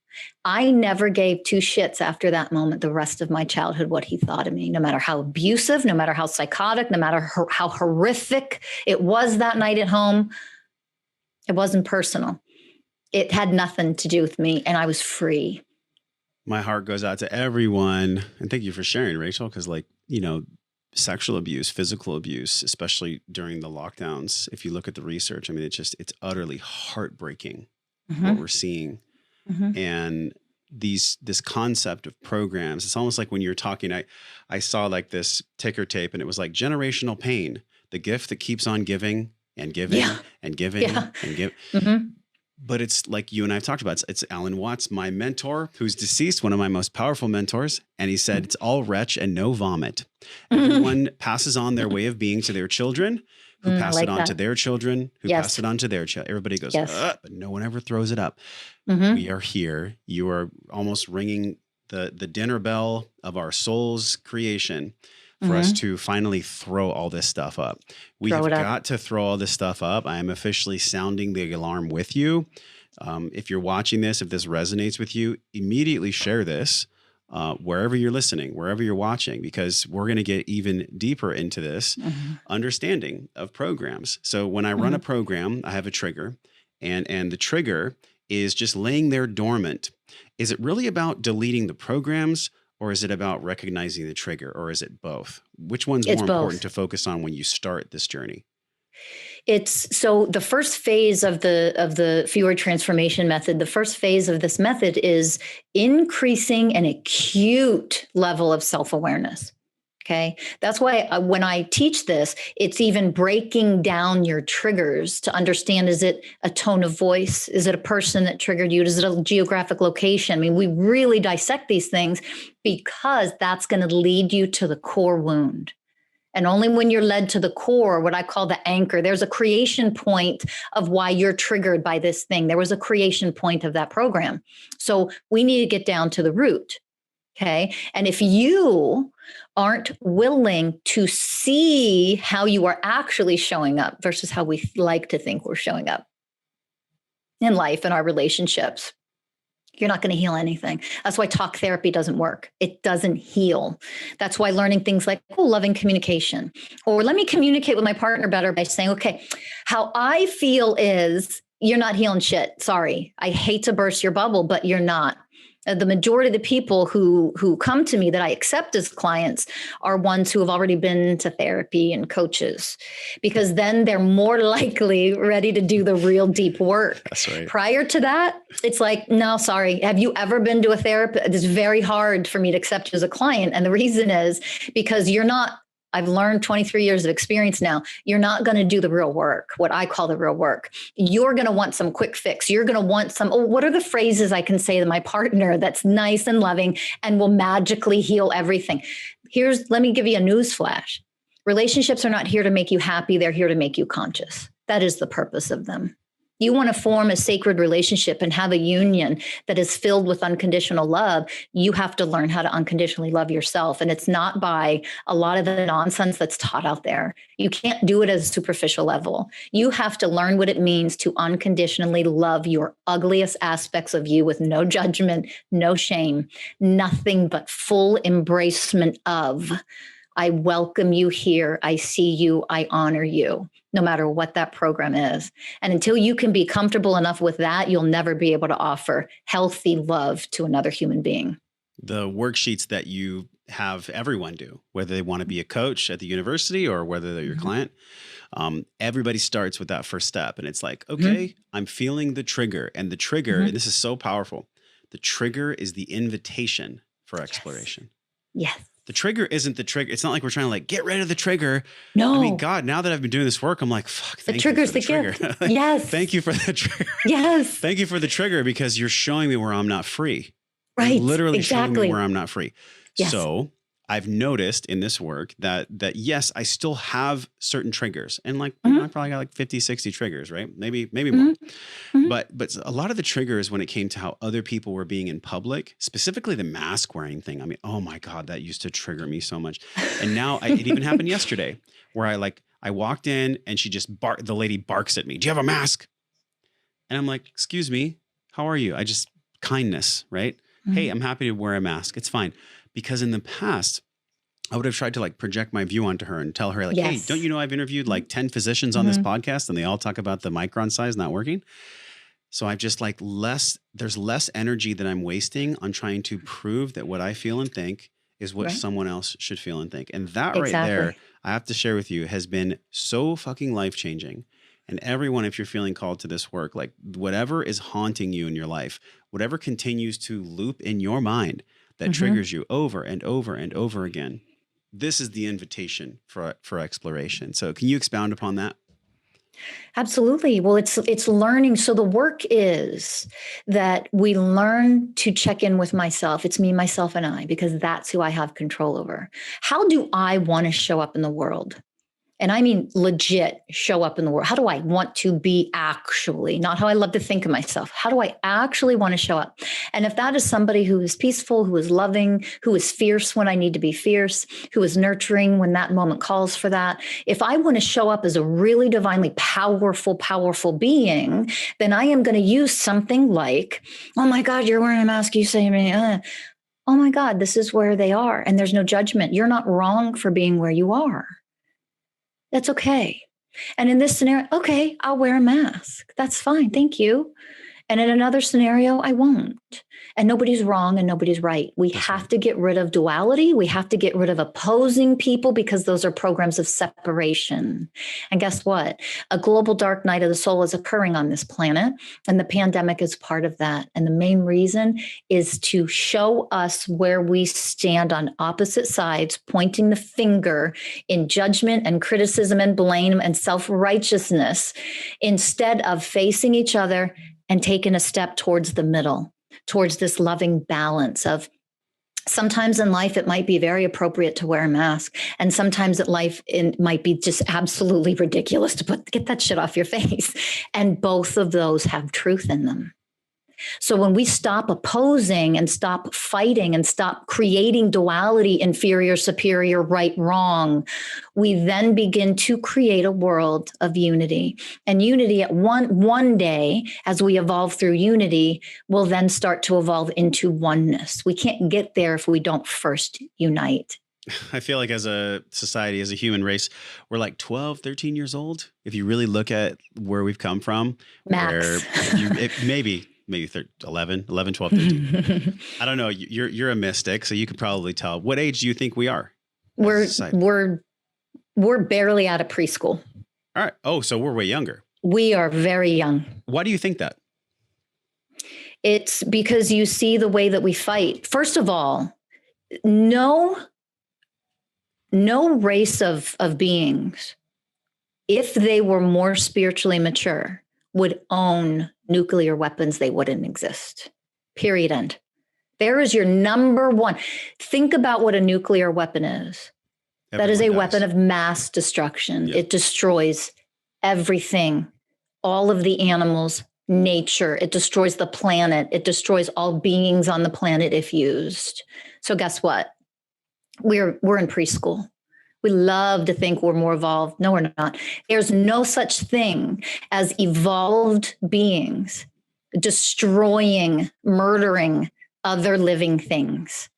I never gave two shits after that moment, the rest of my childhood, what he thought of me, no matter how abusive, no matter how psychotic, no matter how horrific it was that night at home. It wasn't personal. It had nothing to do with me, and I was free. My heart goes out to everyone. And thank you for sharing, Rachel, because sexual abuse, physical abuse, especially during the lockdowns, if you look at the research, I mean, it's utterly heartbreaking what we're seeing. And this concept of programs, it's almost like when you're talking, I saw like this ticker tape, and it was like generational pain, the gift that keeps on giving and giving and giving and giving. But it's like you and I've talked about, it's Alan Watts, my mentor, who's deceased, one of my most powerful mentors. And he said, it's all retch and no vomit. Everyone passes on their way of being to their children, who pass it on to their children, who pass it on to their child. Everybody goes, but no one ever throws it up. We are here. You are almost ringing the dinner bell of our soul's creation for us to finally throw all this stuff up. We have got to throw all this stuff up. I am officially sounding the alarm with you. If you're watching this, if this resonates with you, immediately share this wherever you're listening, wherever you're watching, because we're going to get even deeper into this understanding of programs. So when I run a program, I have a trigger, and the trigger is just laying there dormant. Is it really about deleting the programs, or is it about recognizing the trigger, or is it both? Which one's more important to focus on when you start this journey? It's so the first phase of the Fiori transformation method, the first phase of this method is increasing an acute level of self-awareness. Okay. That's why when I teach this, it's even breaking down your triggers to understand, is it a tone of voice? Is it a person that triggered you? Is it a geographic location? I mean, we really dissect these things because that's going to lead you to the core wound. And only when you're led to the core, what I call the anchor, there's a creation point of why you're triggered by this thing. There was a creation point of that program. So we need to get down to the root. Okay. And if you aren't willing to see how you are actually showing up versus how we like to think we're showing up in life and our relationships, you're not going to heal anything. That's why talk therapy doesn't work. It doesn't heal. That's why learning things like loving communication, or let me communicate with my partner better by saying, okay, how I feel is you're not healing shit. Sorry. I hate to burst your bubble, but you're not. The majority of the people who come to me that I accept as clients are ones who have already been to therapy and coaches, because then they're more likely ready to do the real deep work. That's right. Prior to that, it's like, no, sorry. Have you ever been to a therapist? It's very hard for me to accept you as a client. And the reason is because I've learned 23 years of experience now. You're not going to do the real work, what I call the real work. You're going to want some quick fix. You're going to want what are the phrases I can say to my partner that's nice and loving and will magically heal everything? Let me give you a news flash. Relationships are not here to make you happy. They're here to make you conscious. That is the purpose of them. You want to form a sacred relationship and have a union that is filled with unconditional love. You have to learn how to unconditionally love yourself. And it's not by a lot of the nonsense that's taught out there. You can't do it at a superficial level. You have to learn what it means to unconditionally love your ugliest aspects of you with no judgment, no shame, nothing but full embracement of, I welcome you here. I see you. I honor you, no matter what that program is. And until you can be comfortable enough with that, you'll never be able to offer healthy love to another human being. The worksheets that you have everyone do, whether they want to be a coach at the university or whether they're your client, everybody starts with that first step. And it's like, okay, I'm feeling the trigger. And the trigger, and this is so powerful, the trigger is the invitation for exploration. Yes. The trigger isn't the trigger. It's not like we're trying to get rid of the trigger. No. I mean, God, now that I've been doing this work, I'm like, fuck, the trigger's the gift. Yes. Thank you for the trigger. Yes. Thank you for the trigger, because you're showing me where I'm not free. Right. You're literally exactly. showing me where I'm not free. Yes. So I've noticed in this work that yes, I still have certain triggers, and like, I probably got like 50, 60 triggers, right? Maybe more. But a lot of the triggers when it came to how other people were being in public, specifically the mask wearing thing. I mean, oh my God, that used to trigger me so much. And now it even happened yesterday where I walked in and she just the lady barks at me. Do you have a mask? And I'm like, excuse me, how are you? Kindness, right? Hey, I'm happy to wear a mask. It's fine. Because in the past, I would have tried to like project my view onto her and tell her like, hey, don't you know I've interviewed like 10 physicians on this podcast and they all talk about the micron size not working? So I've just like there's less energy that I'm wasting on trying to prove that what I feel and think is what someone else should feel and think. And that right there, I have to share with you, has been so fucking life-changing. And everyone, if you're feeling called to this work, like whatever is haunting you in your life, whatever continues to loop in your mind that triggers you over and over and over again, this is the invitation for exploration. So can you expound upon that? Absolutely. Well, it's learning. So the work is that we learn to check in with myself. It's me, myself, and I, because that's who I have control over. How do I want to show up in the world? And I mean, legit show up in the world. How do I want to be actually, not how I love to think of myself? How do I actually want to show up? And if that is somebody who is peaceful, who is loving, who is fierce when I need to be fierce, who is nurturing when that moment calls for that, if I want to show up as a really divinely powerful, powerful being, then I am going to use something like, oh my God, you're wearing a mask. You say to me, oh my God, this is where they are. And there's no judgment. You're not wrong for being where you are. That's okay. And in this scenario, okay, I'll wear a mask. That's fine. Thank you. And in another scenario, I won't. And nobody's wrong and nobody's right. We have to get rid of duality. We have to get rid of opposing people because those are programs of separation. And guess what? A global dark night of the soul is occurring on this planet, and the pandemic is part of that. And the main reason is to show us where we stand on opposite sides, pointing the finger in judgment and criticism and blame and self-righteousness, instead of facing each other and taking a step towards the middle, towards this loving balance of sometimes in life, it might be very appropriate to wear a mask. And sometimes it might be just absolutely ridiculous to get that shit off your face. And both of those have truth in them. So when we stop opposing and stop fighting and stop creating duality, inferior, superior, right, wrong, we then begin to create a world of unity. And unity at one day, as we evolve through unity, will then start to evolve into oneness. We can't get there if we don't first unite. I feel like as a society, as a human race, we're like 12, 13 years old. If you really look at where we've come from, Max. maybe 11, 12, 13. I don't know. You're a mystic, so you could probably tell. What age do you think we are? We're barely out of preschool. All right. Oh, so we're way younger. We are very young. Why do you think that? It's because you see the way that we fight. First of all, no race of beings, if they were more spiritually mature, would own nuclear weapons. They wouldn't exist. Period. End. There is your number one. Think about what a nuclear weapon is. That is a weapon of mass destruction. Yep. It destroys everything, all of the animals, nature. It destroys the planet. It destroys all beings on the planet if used. So guess what? We're in preschool. We love to think we're more evolved. No, we're not. There's no such thing as evolved beings destroying, murdering other living things.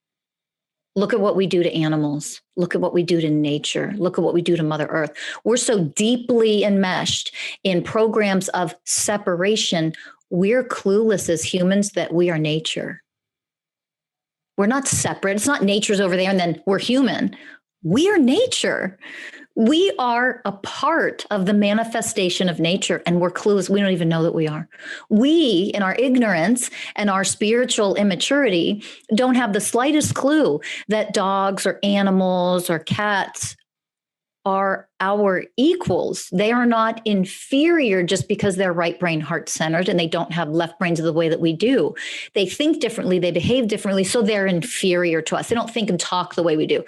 Look at what we do to animals. Look at what we do to nature. Look at what we do to Mother Earth. We're so deeply enmeshed in programs of separation. We're clueless as humans that we are nature. We're not separate. It's not nature's over there and then we're human. We are nature. We are a part of the manifestation of nature, and we're clueless. We don't even know that we are. We, in our ignorance and our spiritual immaturity, don't have the slightest clue that dogs or animals or cats are our equals. They are not inferior just because they're right brain, heart centered, and they don't have left brains the way that we do. They think differently, they behave differently, so they're inferior to us. They don't think and talk the way we do.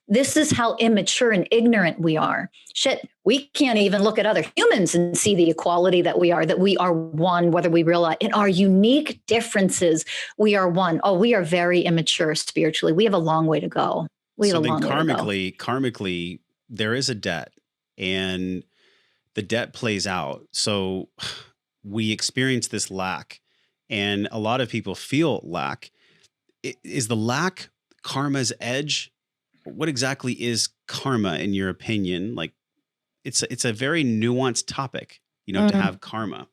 This is how immature and ignorant we are. Shit, we can't even look at other humans and see the equality that we are one, whether we realize in our unique differences, we are one. Oh, we are very immature spiritually. We have a long way to go. Karmically, there is a debt, and the debt plays out. So we experience this lack, and a lot of people feel lack. Is the lack karma's edge? What exactly is karma in your opinion? Like it's a very nuanced topic, to have karma.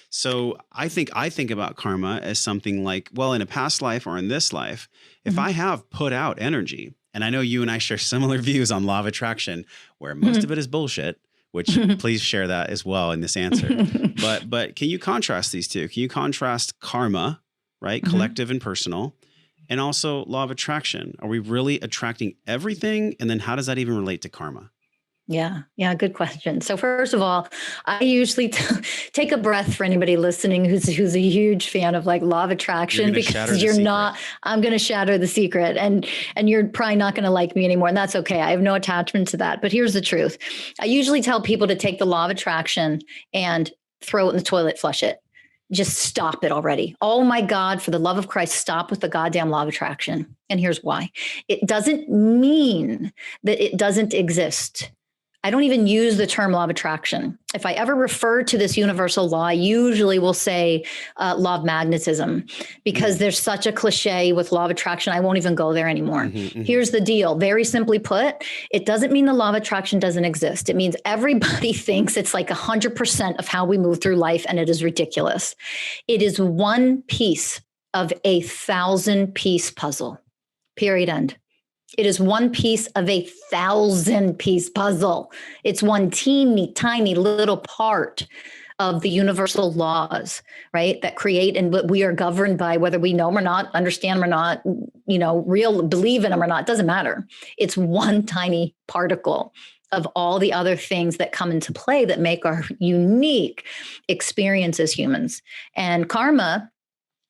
So I think about karma as something like, well, in a past life or in this life, if I have put out energy, and I know you and I share similar views on law of attraction, where most of it is bullshit, which please share that as well in this answer. But can you contrast these two? Can you contrast karma, right? Collective and personal, and also law of attraction? Are we really attracting everything? And then how does that even relate to karma? Yeah. Good question. So first of all, I usually take a breath for anybody listening who's a huge fan of like law of attraction, because I'm going to shatter the secret, and you're probably not going to like me anymore. And that's okay. I have no attachment to that. But here's the truth. I usually tell people to take the law of attraction and throw it in the toilet, flush it. Just stop it already. Oh my God, for the love of Christ, stop with the goddamn law of attraction. And here's why. It doesn't mean that it doesn't exist. I don't even use the term law of attraction. If I ever refer to this universal law, I usually will say law of magnetism, because there's such a cliche with law of attraction. I won't even go there anymore. Here's the deal. Very simply put, it doesn't mean the law of attraction doesn't exist. It means everybody thinks it's like 100% of how we move through life, and it is ridiculous. It is one piece of a 1,000-piece puzzle, period, end. It is one piece of a 1,000-piece puzzle. It's one teeny tiny little part of the universal laws, right? That create, and we are governed by, whether we know them or not, understand them or not, believe in them or not, doesn't matter. It's one tiny particle of all the other things that come into play that make our unique experience as humans. And karma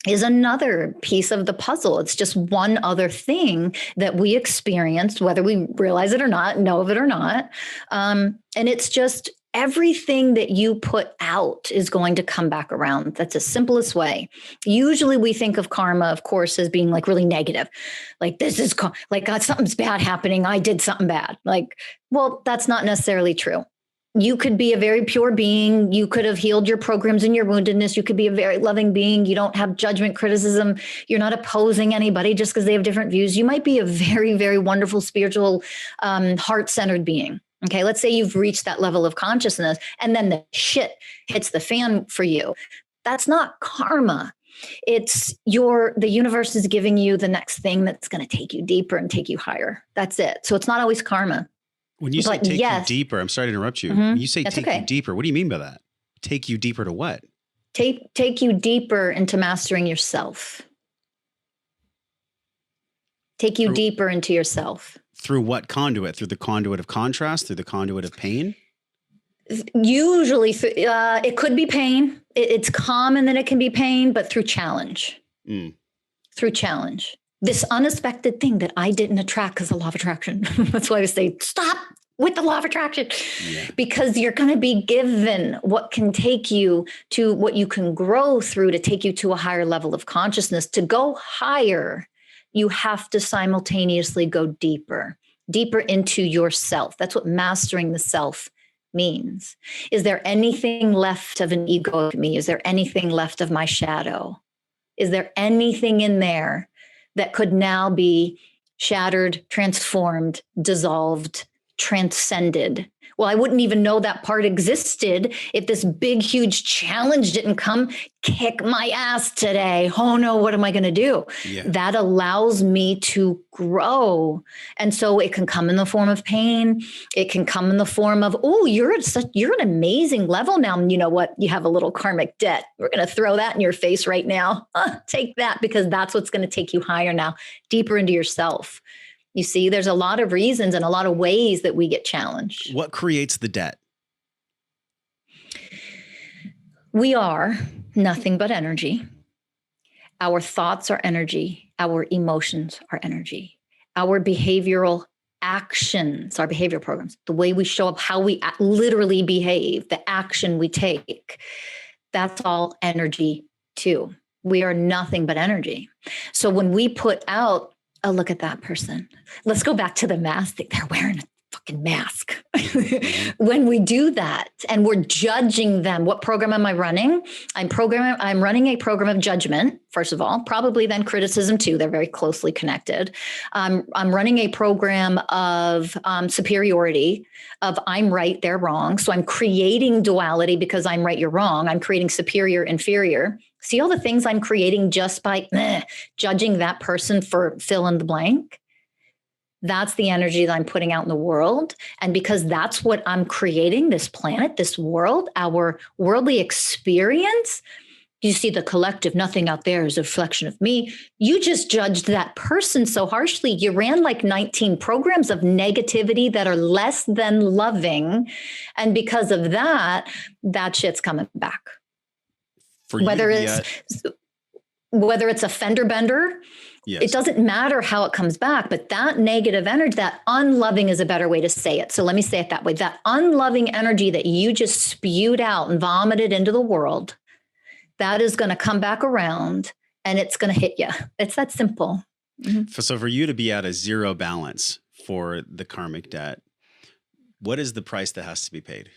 is another piece of the puzzle. It's just one other thing that we experienced, whether we realize it or not, know of it or not. And it's just everything that you put out is going to come back around. That's the simplest way. Usually we think of karma, of course, as being like really negative. Like this is like God, something's bad happening. I did something bad. Like, well, that's not necessarily true. You could be a very pure being. You could have healed your programs and your woundedness. You could be a very loving being. You don't have judgment, criticism. You're not opposing anybody just because they have different views. You might be a very, very wonderful, spiritual, heart-centered being. Okay, let's say you've reached that level of consciousness, and then the shit hits the fan for you. That's not karma. It's the universe is giving you the next thing that's going to take you deeper and take you higher. That's it. So it's not always karma. When you say take you deeper, I'm sorry to interrupt you. When you say take you deeper, what do you mean by that? Take you deeper to what? Take you deeper into mastering yourself. Take you deeper into yourself. Through what conduit? Through the conduit of contrast? Through the conduit of pain? Usually, it could be pain. It's common that it can be pain, but through challenge. Through challenge. This unexpected thing that I didn't attract because of law of attraction. That's why I say, stop with the law of attraction, because you're going to be given what can take you to what you can grow through to take you to a higher level of consciousness. To go higher, you have to simultaneously go deeper into yourself. That's what mastering the self means. Is there anything left of an ego of me? Is there anything left of my shadow? Is there anything in there that could now be shattered, transformed, dissolved, transcended? Well, I wouldn't even know that part existed if this big, huge challenge didn't come. Kick my ass today. Oh no, what am I going to do? That allows me to grow. And so it can come in the form of pain. It can come in the form of, oh, you're an amazing level now. And you know what? You have a little karmic debt. We're going to throw that in your face right now. Take that, because that's what's going to take you higher now, deeper into yourself. You see, there's a lot of reasons and a lot of ways that we get challenged. What creates the debt? We are nothing but energy. Our thoughts are energy. Our emotions are energy. Our behavioral actions, our behavior programs, the way we show up, how we literally behave, the action we take, that's all energy too. We are nothing but energy. So when we put out, oh, look at that person. Let's go back to the mask thing. They're wearing a fucking mask. When we do that and we're judging them, what program am I running? I'm running a program of judgment, first of all, probably then criticism too. They're very closely connected. I'm running a program of superiority, of I'm right, they're wrong. So I'm creating duality because I'm right, you're wrong. I'm creating superior, inferior. See all the things I'm creating just by judging that person for fill in the blank? That's the energy that I'm putting out in the world. And because that's what I'm creating, this planet, this world, our worldly experience, you see the collective, nothing out there is a reflection of me. You just judged that person so harshly. You ran like 19 programs of negativity that are less than loving. And because of that, that shit's coming back. Whether it's a fender bender, yes. It doesn't matter how it comes back, but that negative energy, that unloving is a better way to say it. So let me say it that way. That unloving energy that you just spewed out and vomited into the world, that is going to come back around and it's going to hit you. It's that simple. Mm-hmm. So for you to be at a zero balance for the karmic debt, what is the price that has to be paid?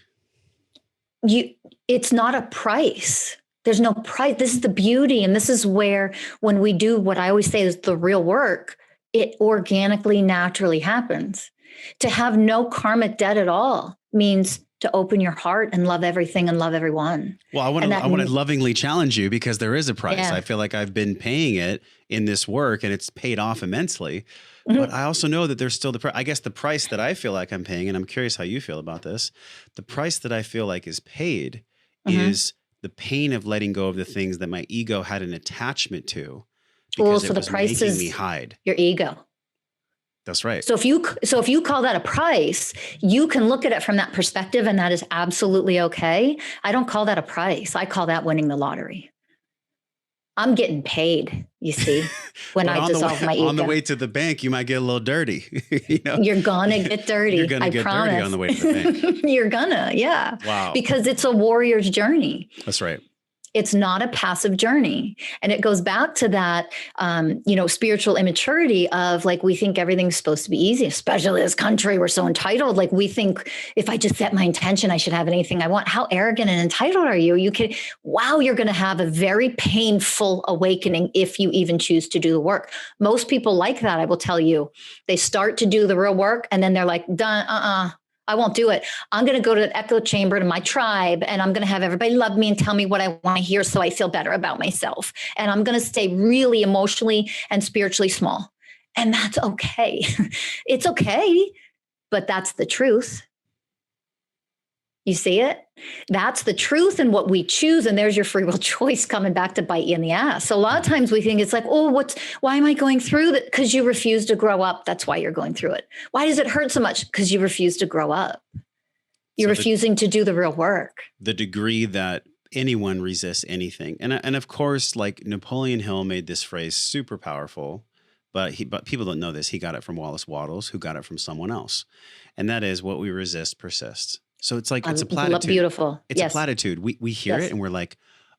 It's not a price. There's no price. This is the beauty. And this is where, when we do what I always say is the real work, it organically, naturally happens. To have no karmic debt at all means to open your heart and love everything and love everyone. Well, I want to lovingly challenge you because there is a price. Yeah. I feel like I've been paying it in this work and it's paid off immensely. Mm-hmm. But I also know that there's still I guess the price that I feel like I'm paying, and I'm curious how you feel about this. The price that I feel like is paid is the pain of letting go of the things that my ego had an attachment to, because it was making me hide. Your ego. That's right. So if you call that a price, you can look at it from that perspective, and that is absolutely okay. I don't call that a price. I call that winning the lottery. I'm getting paid, you see, when I dissolve my ego. On the way to the bank, you might get a little dirty. You're gonna get dirty. You're gonna get dirty on the way to the bank. You're gonna, yeah. Wow. Because it's a warrior's journey. That's right. It's not a passive journey. And it goes back to that, spiritual immaturity of like, we think everything's supposed to be easy, especially this country. We're so entitled. Like we think if I just set my intention, I should have anything I want. How arrogant and entitled are you? You're going to have a very painful awakening if you even choose to do the work. Most people like that, I will tell you. They start to do the real work and then they're like, done, I won't do it. I'm going to go to the echo chamber to my tribe and I'm going to have everybody love me and tell me what I want to hear so I feel better about myself. And I'm going to stay really emotionally and spiritually small. And that's okay. It's okay, but that's the truth. You see it? That's the truth and what we choose. And there's your free will choice coming back to bite you in the ass. So a lot of times we think it's like, oh, why am I going through that? Because you refuse to grow up. That's why you're going through it. Why does it hurt so much? Because you refuse to grow up. You're refusing to do the real work. The degree that anyone resists anything. And of course, like Napoleon Hill made this phrase super powerful, but people don't know this. He got it from Wallace Wattles, who got it from someone else. And that is, what we resist persists. So it's like, it's a platitude. Beautiful. It's a platitude. We hear it and we're like,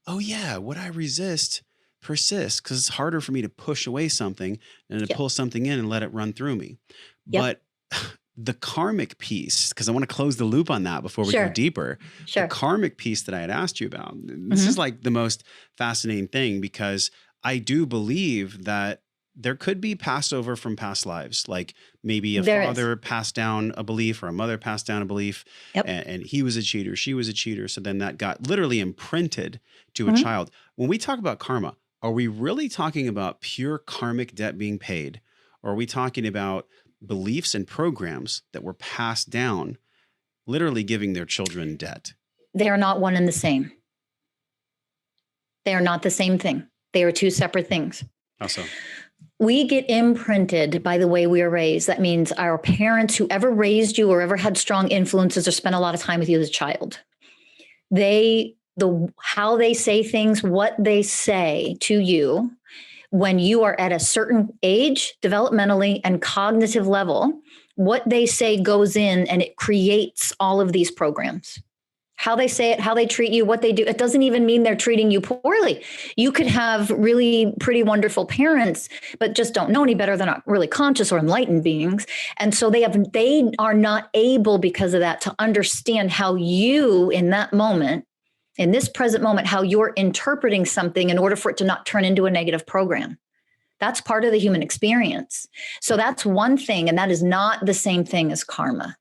oh yeah, what I resist persists, because it's harder for me to push away something than to pull something in and let it run through me. But the karmic piece, because I want to close the loop on that before we go deeper. The karmic piece that I had asked you about, this is like the most fascinating thing, because I do believe that there could be Passover from past lives. Like maybe a father passed down a belief or a mother passed down a belief and he was a cheater, she was a cheater. So then that got literally imprinted to a child. When we talk about karma, are we really talking about pure karmic debt being paid? Or are we talking about beliefs and programs that were passed down, literally giving their children debt? They are not one and the same. They are not the same thing. They are two separate things. How so? We get imprinted by the way we are raised. That means our parents, whoever raised you or ever had strong influences or spent a lot of time with you as a child, how they say things, what they say to you when you are at a certain age, developmentally and cognitive level, what they say goes in and it creates all of these programs. How they say it, how they treat you, what they do. It doesn't even mean they're treating you poorly. You could have really pretty wonderful parents, but just don't know any better. They're not really conscious or enlightened beings. And so they are not able, because of that, to understand how you in that moment, in this present moment, how you're interpreting something in order for it to not turn into a negative program. That's part of the human experience. So that's one thing. And that is not the same thing as karma.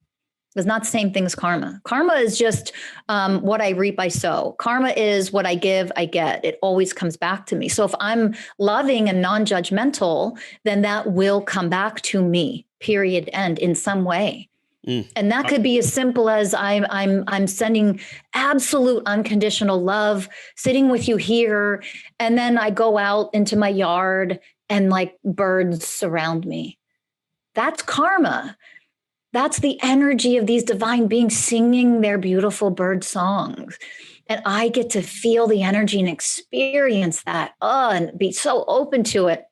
It's not the same thing as karma. Karma is just what I reap, I sow. Karma is what I give, I get. It always comes back to me. So if I'm loving and non-judgmental, then that will come back to me, period, end, in some way. And that could be as simple as I'm sending absolute unconditional love, sitting with you here, and then I go out into my yard and like birds surround me. That's karma. That's the energy of these divine beings singing their beautiful bird songs. And I get to feel the energy and experience that, and be so open to it,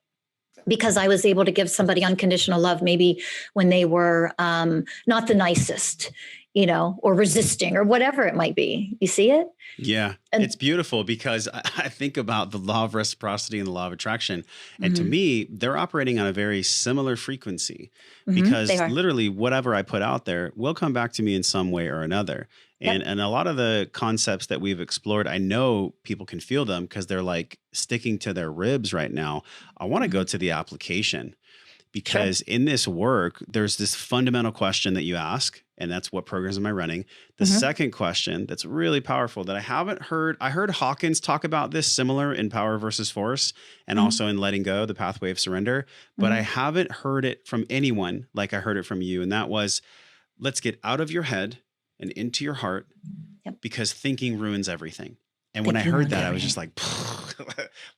because I was able to give somebody unconditional love, maybe when they were not the nicest, or resisting or whatever it might be. You see it? Yeah, it's beautiful, because I think about the law of reciprocity and the law of attraction. And to me, they're operating on a very similar frequency, because literally whatever I put out there will come back to me in some way or another. And a lot of the concepts that we've explored, I know people can feel them because they're like sticking to their ribs right now. I want to go to the application, because in this work, there's this fundamental question that you ask, and that's what programs am I running? The second question that's really powerful that I haven't heard, I heard Hawkins talk about this similar in Power versus Force, and also in Letting Go, the Pathway of Surrender, but I haven't heard it from anyone like I heard it from you. And that was, let's get out of your head and into your heart, because thinking ruins everything. And when I heard that, I was just like,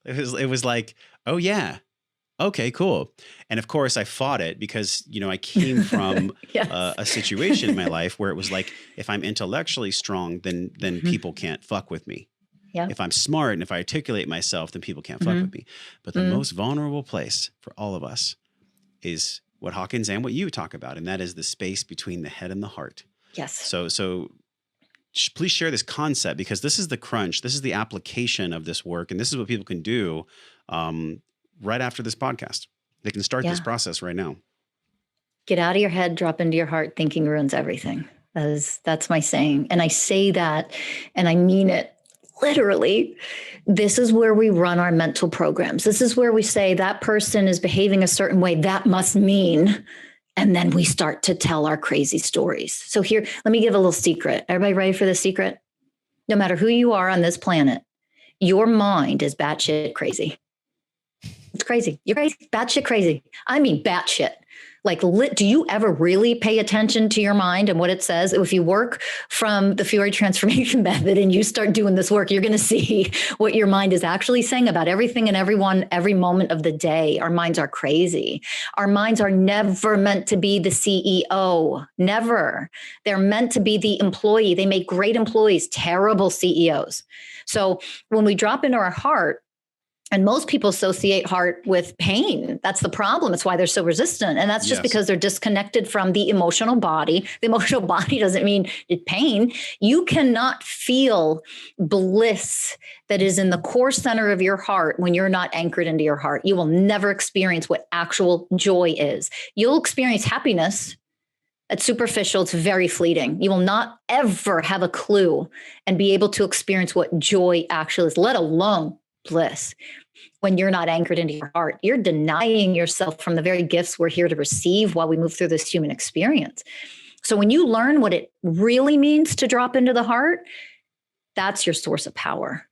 it was like, oh yeah. Okay, cool. And of course I fought it, because, I came from a situation in my life where it was like, if I'm intellectually strong, then people can't fuck with me. If I'm smart and if I articulate myself, then people can't fuck with me. But the most vulnerable place for all of us is what Hawkins and what you talk about. And that is the space between the head and the heart. Yes. So please share this concept, because this is the crunch. This is the application of this work. And this is what people can do right after this podcast. They can start this process right now. Get out of your head, drop into your heart. Thinking ruins everything. That's my saying. And I say that, and I mean it literally. This is where we run our mental programs. This is where we say that person is behaving a certain way. That must mean, and then we start to tell our crazy stories. So here, let me give a little secret. Everybody ready for this secret? No matter who you are on this planet, your mind is batshit crazy. It's crazy. You're crazy. Batshit crazy. I mean, batshit. Like, do you ever really pay attention to your mind and what it says? If you work from the Fiori transformation method and you start doing this work, you're going to see what your mind is actually saying about everything and everyone, every moment of the day. Our minds are crazy. Our minds are never meant to be the CEO. Never. They're meant to be the employee. They make great employees, terrible CEOs. So when we drop into our heart, and most people associate heart with pain. That's the problem. It's why they're so resistant. And that's just because they're disconnected from the emotional body. The emotional body doesn't mean pain. You cannot feel bliss that is in the core center of your heart when you're not anchored into your heart. You will never experience what actual joy is. You'll experience happiness. It's superficial. It's very fleeting. You will not ever have a clue and be able to experience what joy actually is, let alone bliss. When you're not anchored into your heart, you're denying yourself from the very gifts we're here to receive while we move through this human experience. So when you learn what it really means to drop into the heart, that's your source of power.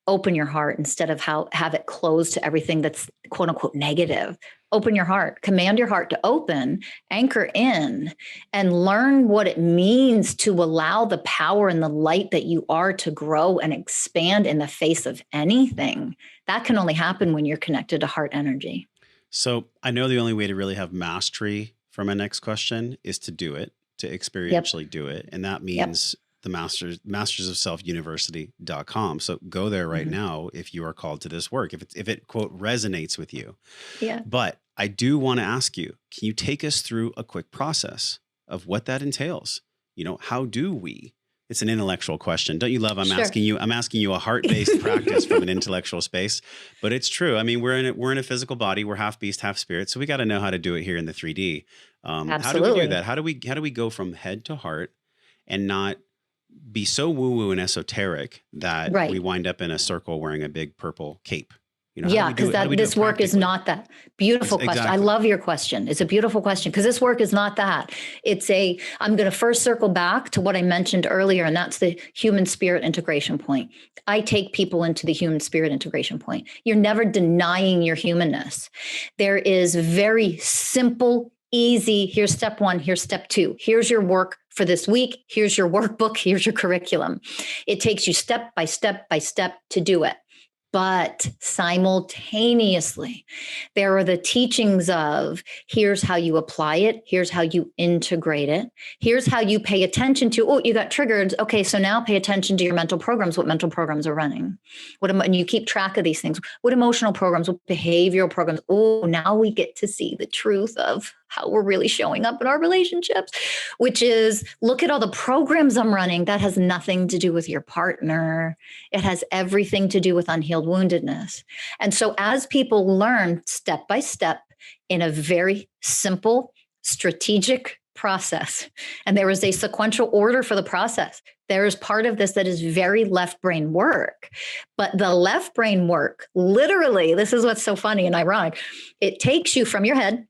Open your heart instead of have it closed to everything that's quote unquote negative. Open your heart, command your heart to open, anchor in, and learn what it means to allow the power and the light that you are to grow and expand in the face of anything. That can only happen when you're connected to heart energy. So I know the only way to really have mastery for my next question is to do it, to Yep. experientially do it. And that Yep. means the mastersofselfuniversity.com. So go there right Mhm. now if you are called to this work, if it quote resonates with you. Yeah. But I do want to ask you, can you take us through a quick process of what that entails? How do we? It's an intellectual question. Don't you love Sure. I'm asking you a heart-based practice from an intellectual space, but it's true. I mean, we're in a physical body, we're half beast, half spirit. So we got to know how to do it here in the 3D. How do we do that? Absolutely. How do we go from head to heart and not be so woo-woo and esoteric that we Right. wind up in a circle wearing a big purple cape? How do Yeah, we do because it? How do we do it this work is practically? not that. Beautiful question. I Exactly. love your question. It's a beautiful question because this work is not that. I'm going to first circle back to what I mentioned earlier, and that's the human spirit integration point. I take people into the human spirit integration point. You're never denying your humanness. There is very simple, easy, here's step one, here's step two, here's your work for this week, here's your workbook, here's your curriculum. It takes you step by step by step to do it. But simultaneously, there are the teachings of here's how you apply it, here's how you integrate it, here's how you pay attention to, oh, you got triggered. Okay, so now pay attention to your mental programs, what mental programs are running. And you keep track of these things. What emotional programs, what behavioral programs. Oh, now we get to see the truth of how we're really showing up in our relationships, which is look at all the programs I'm running. That has nothing to do with your partner. It has everything to do with unhealed woundedness. And so, as people learn step by step in a very simple, strategic process, and there is a sequential order for the process, there is part of this that is very left brain work. But the left brain work, literally, this is what's so funny and ironic, it takes you from your head.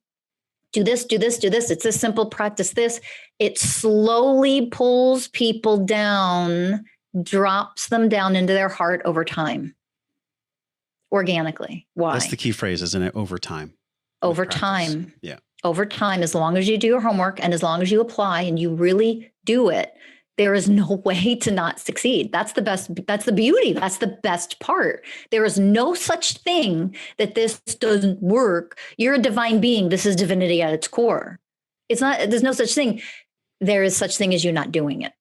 Do this, do this, do this. It's this simple, practice this. It slowly pulls people down, drops them down into their heart over time, organically. That's the Why? key phrase, isn't it? Over time with Over practice. time. Yeah. Over time, as long as you do your homework and as long as you apply and you really do it, there is no way to not succeed. That's the best. That's the beauty. That's the best part. There is no such thing that this doesn't work. You're a divine being. This is divinity at its core. It's not, there's no such thing. There is such thing as you not doing it.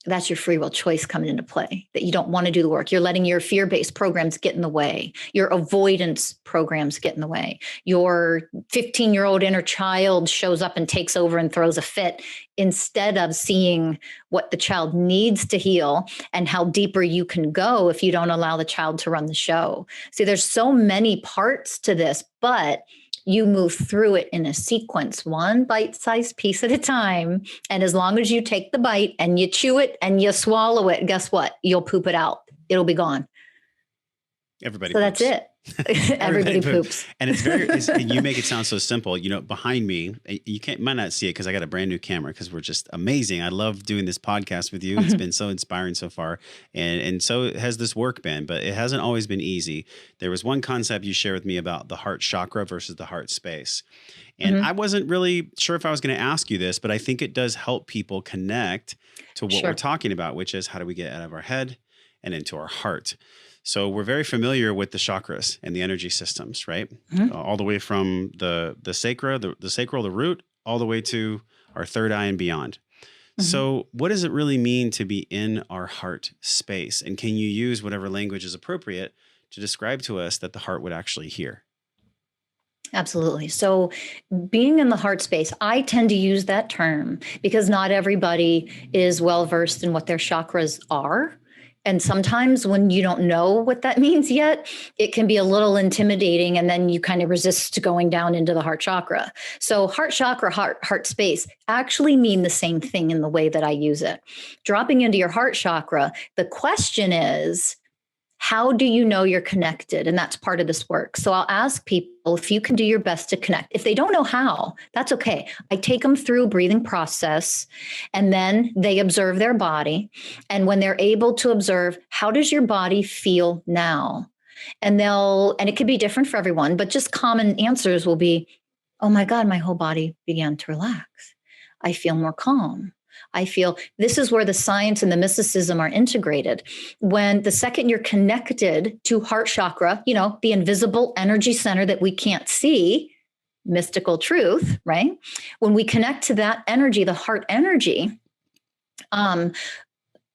That's your free will choice coming into play, that you don't want to do the work. You're letting your fear-based programs get in the way. Your avoidance programs get in the way. Your 15-year-old inner child shows up and takes over and throws a fit instead of seeing what the child needs to heal and how deeper you can go if you don't allow the child to run the show. See, there's so many parts to this, but you move through it in a sequence, one bite-sized piece at a time. And as long as you take the bite and you chew it and you swallow it, guess what? You'll poop it out. It'll be gone. Everybody So that's poops. it. Everybody poops. And and you make it sound so simple. Behind me, you might not see it because I got a brand new camera because we're just amazing. I love doing this podcast with you. It's been so inspiring so far. And so has this work been, but it hasn't always been easy. There was one concept you shared with me about the heart chakra versus the heart space. And I wasn't really sure if I was going to ask you this, but I think it does help people connect to what we're talking about, which is how do we get out of our head and into our heart? So we're very familiar with the chakras and the energy systems, right? All the way from the sacral, the root, all the way to our third eye and beyond. So what does it really mean to be in our heart space? And can you use whatever language is appropriate to describe to us that the heart would actually hear? Absolutely. So being in the heart space, I tend to use that term because not everybody is well versed in what their chakras are. And sometimes when you don't know what that means yet, it can be a little intimidating and then you kind of resist going down into the heart chakra. So heart chakra, heart space actually mean the same thing in the way that I use it. Dropping into your heart chakra, the question is, how do you know you're connected? And that's part of this work. So I'll ask people if you can do your best to connect. If they don't know how, that's okay. I take them through a breathing process and then they observe their body. And when they're able to observe, how does your body feel now? And it could be different for everyone, but just common answers will be, oh my God, my whole body began to relax. I feel more calm. I feel this is where the science and the mysticism are integrated. When the second you're connected to heart chakra, the invisible energy center that we can't see, mystical truth, right? When we connect to that energy, the heart energy,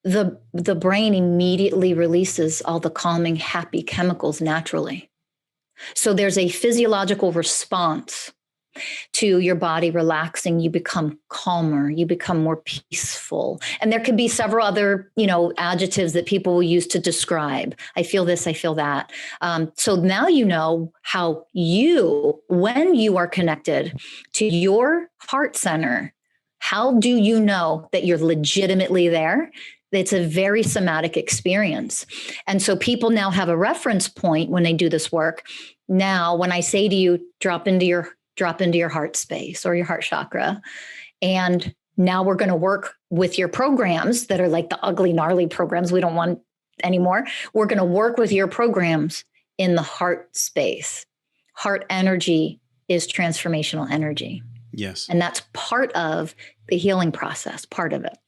the brain immediately releases all the calming, happy chemicals naturally. So there's a physiological response to your body relaxing. You become calmer, you become more peaceful. And there could be several other, adjectives that people will use to describe. I feel this, I feel that. So now you know how when you are connected to your heart center, how do you know that you're legitimately there? It's a very somatic experience. And so people now have a reference point when they do this work. Now, when I say to you, drop into your heart space or your heart chakra. And now we're going to work with your programs that are like the ugly, gnarly programs we don't want anymore. We're going to work with your programs in the heart space. Heart energy is transformational energy. Yes. And that's part of the healing process, part of it.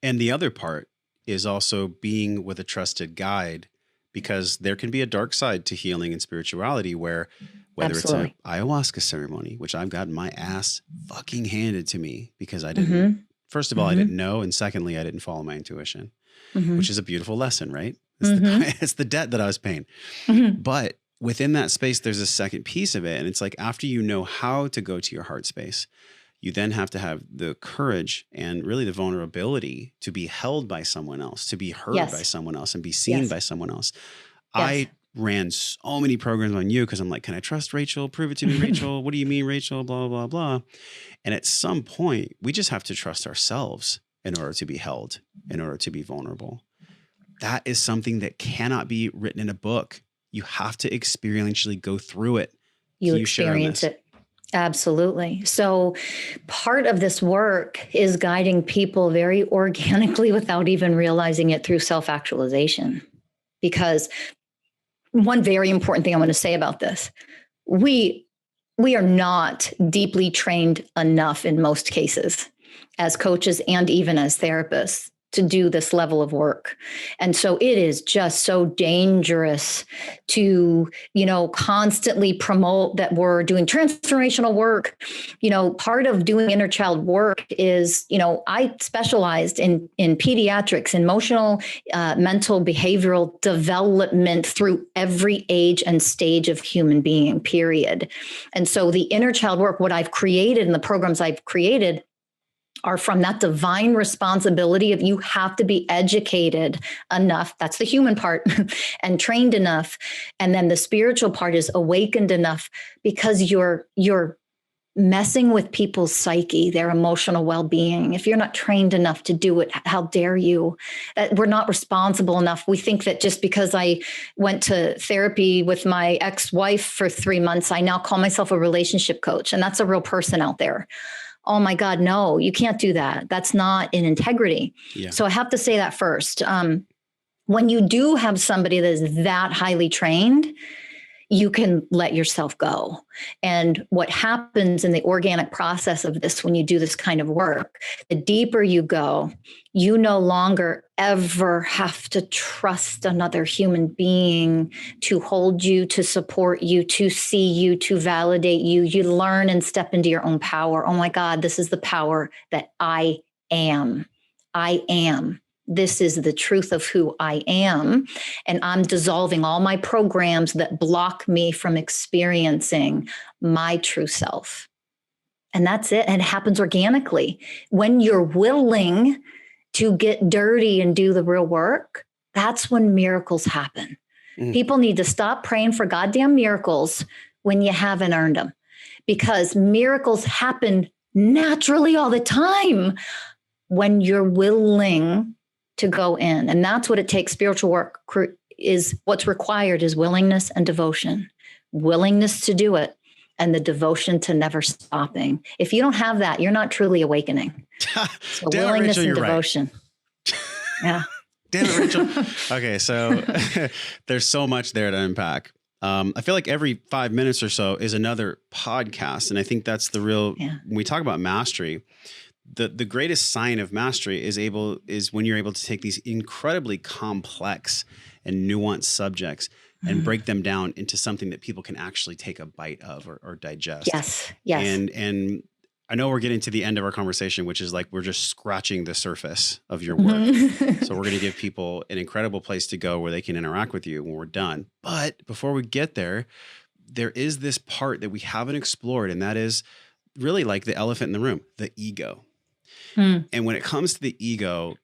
And the other part is also being with a trusted guide, because there can be a dark side to healing and spirituality where whether Absolutely. it's an ayahuasca ceremony, which I've gotten my ass fucking handed to me because I didn't, first of all, I didn't know. And secondly, I didn't follow my intuition, which is a beautiful lesson, right? It's the debt that I was paying. But within that space, there's a second piece of it. And it's like, after you know how to go to your heart space, you then have to have the courage and really the vulnerability to be held by someone else, to be heard by someone else and be seen by someone else. I ran so many programs on you because I'm like, can I trust Rachel? Prove it to me, Rachel. What do you mean, Rachel? Blah, blah, blah. And at some point, we just have to trust ourselves in order to be held, in order to be vulnerable. That is something that cannot be written in a book. You have to experientially go through it. You experience it. Absolutely. So part of this work is guiding people very organically without even realizing it through self-actualization. Because one very important thing I want to say about this, we are not deeply trained enough in most cases as coaches and even as therapists to do this level of work. And so it is just so dangerous to, constantly promote that we're doing transformational work. Part of doing inner child work is, I specialized in pediatrics, emotional, mental, behavioral development through every age and stage of human being, period. And so the inner child work, what I've created and the programs I've created are from that divine responsibility of you have to be educated enough. That's the human part and trained enough. And then the spiritual part is awakened enough because you're messing with people's psyche, their emotional well-being. If you're not trained enough to do it, how dare you? We're not responsible enough. We think that just because I went to therapy with my ex-wife for 3 months, I now call myself a relationship coach. And that's a real person out there. Oh my God, no, you can't do that. That's not in integrity. Yeah. So I have to say that first. When you do have somebody that is that highly trained, you can let yourself go. And what happens in the organic process of this, when you do this kind of work, the deeper you go, you no longer ever have to trust another human being to hold you, to support you, to see you, to validate you. You learn and step into your own power. Oh my God, this is the power that I am. I am. This is the truth of who I am. And I'm dissolving all my programs that block me from experiencing my true self. And that's it. And it happens organically. When you're willing to get dirty and do the real work, that's when miracles happen. People need to stop praying for goddamn miracles when you haven't earned them, because miracles happen naturally all the time when you're willing to go in. And that's what it takes. Spiritual work is what's required is willingness and devotion, willingness to do it, and the devotion to never stopping. If you don't have that, you're not truly awakening. So willingness and devotion. Right. Yeah. Damn it, Rachel. Okay. So there's so much there to unpack. I feel like every 5 minutes or so is another podcast. And I think that's the real, when we talk about mastery, the greatest sign of mastery is when you're able to take these incredibly complex and nuanced subjects and break them down into something that people can actually take a bite of or digest. Yes. Yes. And I know we're getting to the end of our conversation, which is like we're just scratching the surface of your work. So we're going to give people an incredible place to go where they can interact with you when we're done. But before we get there, there is this part that we haven't explored, and that is really like the elephant in the room, the ego. And when it comes to the ego,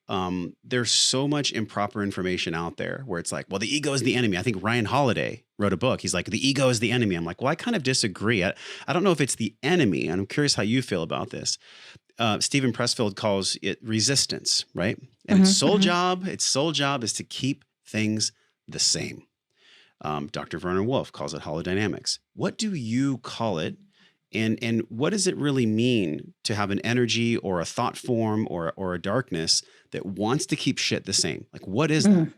there's so much improper information out there where it's like, well, the ego is the enemy. I think Ryan Holiday wrote a book. He's like, the ego is the enemy. I'm like, well, I kind of disagree. I don't know if it's the enemy. And I'm curious how you feel about this. Stephen Pressfield calls it resistance, right? And its sole job is to keep things the same. Dr. Werner Wolf calls it holodynamics. What do you call it? And what does it really mean to have an energy or a thought form or a darkness that wants to keep shit the same? Like, what is that?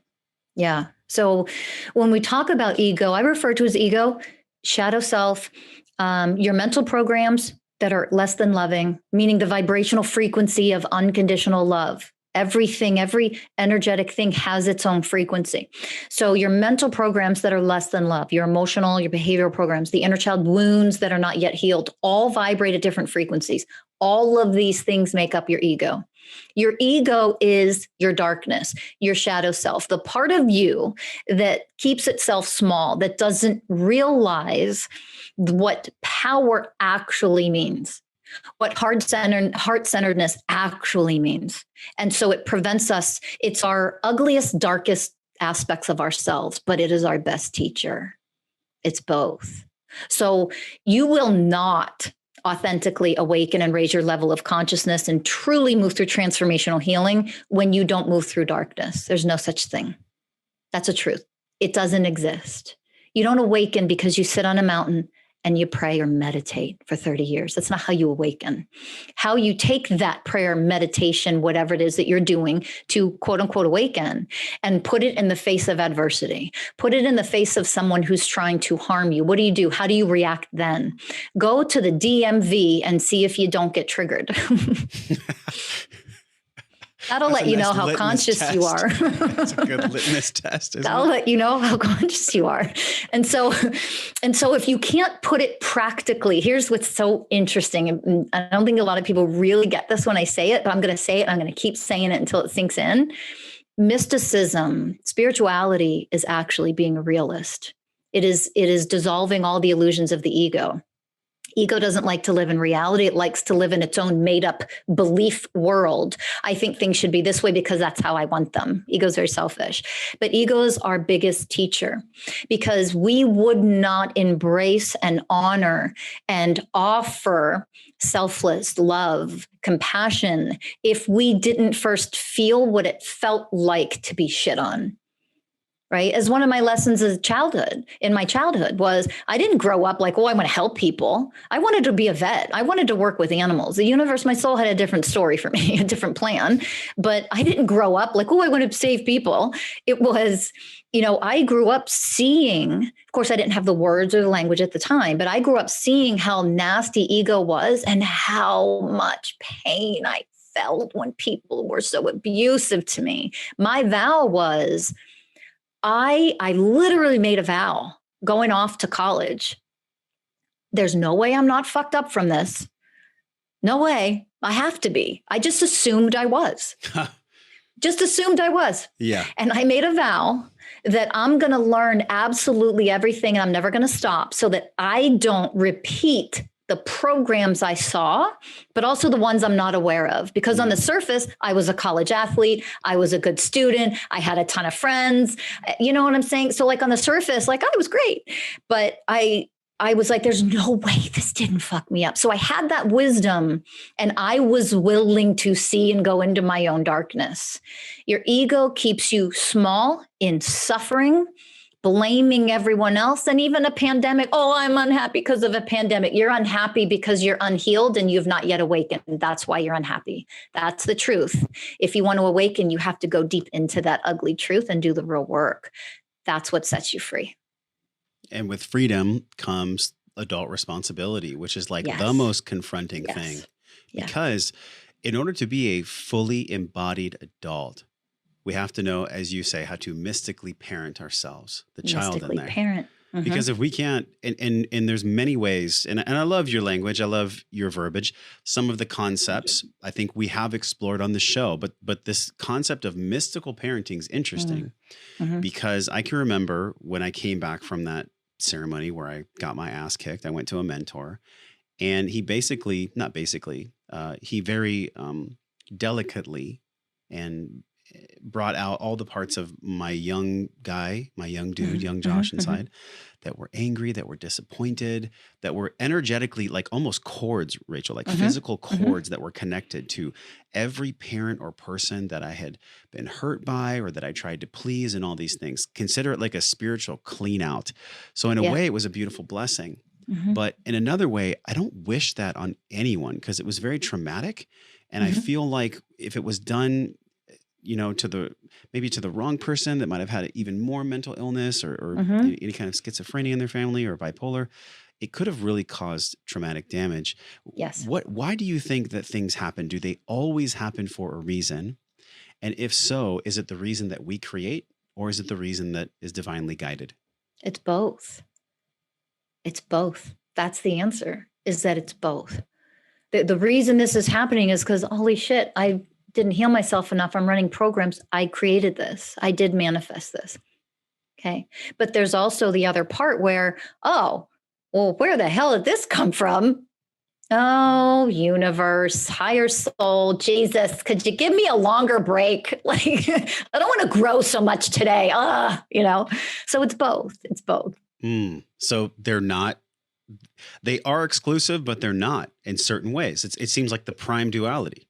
Yeah. So when we talk about ego, I refer to as ego, shadow self, your mental programs that are less than loving, meaning the vibrational frequency of unconditional love. Everything, every energetic thing has its own frequency. So your mental programs that are less than love, your emotional, your behavioral programs, the inner child wounds that are not yet healed, all vibrate at different frequencies. All of these things make up your ego. Your ego is your darkness, your shadow self, the part of you that keeps itself small, that doesn't realize what power actually means, what heart-centeredness actually means. And so it prevents us. It's our ugliest, darkest aspects of ourselves, but it is our best teacher. It's both. So you will not authentically awaken and raise your level of consciousness and truly move through transformational healing when you don't move through darkness. There's no such thing. That's a truth. It doesn't exist. You don't awaken because you sit on a mountain and you pray or meditate for 30 years. That's not how you awaken. How you take that prayer, meditation, whatever it is that you're doing to quote unquote awaken, and put it in the face of adversity. Put it in the face of someone who's trying to harm you. What do? How do you react then? Go to the DMV and see if you don't get triggered. That'll let you know how conscious you are. That's a good litmus test. That'll let you know how conscious you are. And so if you can't put it practically, here's what's so interesting. And I don't think a lot of people really get this when I say it, but I'm going to say it. I'm going to keep saying it until it sinks in. Mysticism, spirituality is actually being a realist. It is dissolving all the illusions of the ego. Ego doesn't like to live in reality. It likes to live in its own made up belief world. I think things should be this way because that's how I want them. Ego is very selfish. But ego is our biggest teacher because we would not embrace and honor and offer selfless love, compassion, if we didn't first feel what it felt like to be shit on. Right. As one of my lessons in my childhood was, I didn't grow up like, oh, I want to help people. I wanted to be a vet. I wanted to work with animals. The universe, my soul had a different story for me, a different plan. But I didn't grow up like, oh, I want to save people. It was, I grew up seeing, of course, I didn't have the words or the language at the time, but I grew up seeing how nasty ego was and how much pain I felt when people were so abusive to me. My vow was, I literally made a vow going off to college. There's no way I'm not fucked up from this. No way. I have to be. I just assumed I was. Just assumed I was. Yeah. And I made a vow that I'm going to learn absolutely everything and I'm never going to stop so that I don't repeat the programs I saw, but also the ones I'm not aware of. Because on the surface, I was a college athlete. I was a good student. I had a ton of friends. You know what I'm saying? So like on the surface, like I was great, but I was like, there's no way this didn't fuck me up. So I had that wisdom and I was willing to see and go into my own darkness. Your ego keeps you small in suffering, blaming everyone else, and even a pandemic. Oh, I'm unhappy because of a pandemic. You're unhappy because you're unhealed and you've not yet awakened. That's why you're unhappy. That's the truth. If you want to awaken, you have to go deep into that ugly truth and do the real work. That's what sets you free. And with freedom comes adult responsibility, which is like the most confronting thing. Because in order to be a fully embodied adult, we have to know, as you say, how to mystically parent ourselves, the child in Mystically there. parent. Mm-hmm. Because if we can't, and there's many ways, and I love your language, I love your verbiage. Some of the concepts I think we have explored on the show, but this concept of mystical parenting is interesting Mm-hmm. because I can remember when I came back from that ceremony where I got my ass kicked, I went to a mentor, and he basically, not basically, he very delicately and brought out all the parts of my young guy, my young dude, young Josh inside that were angry, that were disappointed, that were energetically like almost cords, Rachel, like physical cords that were connected to every parent or person that I had been hurt by or that I tried to please and all these things. Consider it like a spiritual clean out. So in a way, it was a beautiful blessing. But in another way, I don't wish that on anyone because it was very traumatic. And I feel like if it was done, you know, to the wrong person that might have had even more mental illness or any kind of schizophrenia in their family or bipolar, it could have really caused traumatic damage. Yes. Why do you think that things happen? Do they always happen for a reason? And if so, is it the reason that we create or is it the reason that is divinely guided? It's both. It's both. That's the answer, is that it's both. The reason this is happening is because, holy shit, I didn't heal myself enough. I'm running programs. I created this. I did manifest this. Okay. But there's also the other part where, oh, well, where the hell did this come from? Oh, universe, higher soul, Jesus, could you give me a longer break? Like, I don't want to grow so much today. So it's both. It's both. So they are exclusive, but they're not in certain ways. It seems like the prime duality.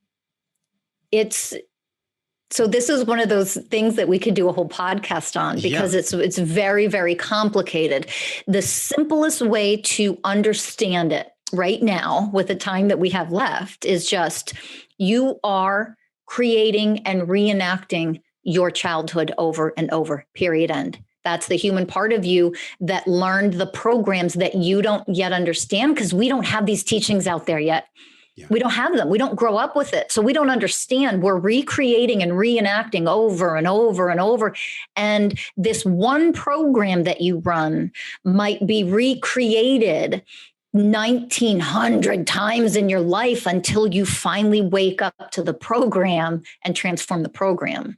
So this is one of those things that we could do a whole podcast on because it's very, very complicated. The simplest way to understand it right now with the time that we have left is just you are creating and reenacting your childhood over and over, period, end. That's the human part of you that learned the programs that you don't yet understand because we don't have these teachings out there yet. Yeah. We don't have them. We don't grow up with it. So we don't understand. We're recreating and reenacting over and over and over. And this one program that you run might be recreated 1,900 times in your life until you finally wake up to the program and transform the program.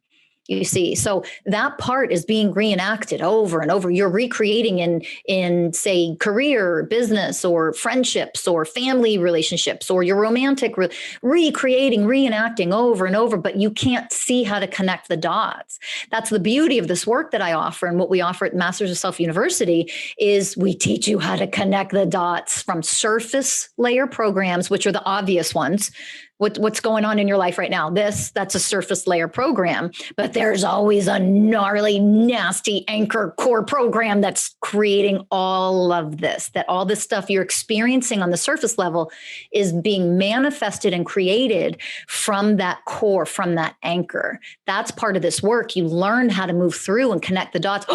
You see, so that part is being reenacted over and over. You're recreating in say, career, business, or friendships, or family relationships, or your romantic, recreating, reenacting over and over, but you can't see how to connect the dots. That's the beauty of this work that I offer. And what we offer at Masters of Self University is we teach you how to connect the dots from surface layer programs, which are the obvious ones. What's going on in your life right now? That's a surface layer program, but there's always a gnarly, nasty anchor core program that's creating all of this, that all this stuff you're experiencing on the surface level is being manifested and created from that core, from that anchor. That's part of this work. You learn how to move through and connect the dots.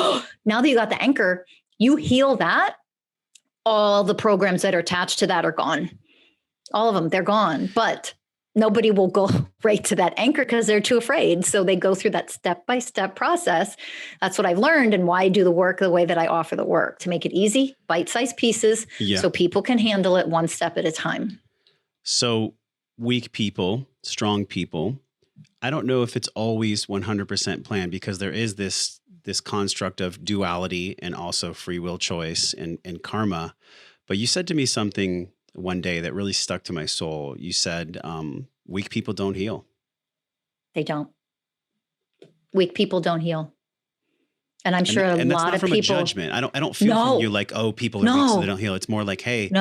Now that you got the anchor, you heal that, all the programs that are attached to that are gone. All of them, they're gone. But nobody will go right to that anchor because they're too afraid. So they go through that step-by-step process. That's what I've learned and why I do the work the way that I offer the work, to make it easy, bite-sized pieces, so people can handle it one step at a time. So weak people, strong people, I don't know if it's always 100% planned because there is this construct of duality and also free will choice and karma. But you said to me something one day that really stuck to my soul. You said, weak people don't heal. They don't. Weak people don't heal. And I'm sure a lot of people. And that's not from a judgment. I don't feel from you like, oh, people are weak, so they don't heal. It's more like, hey,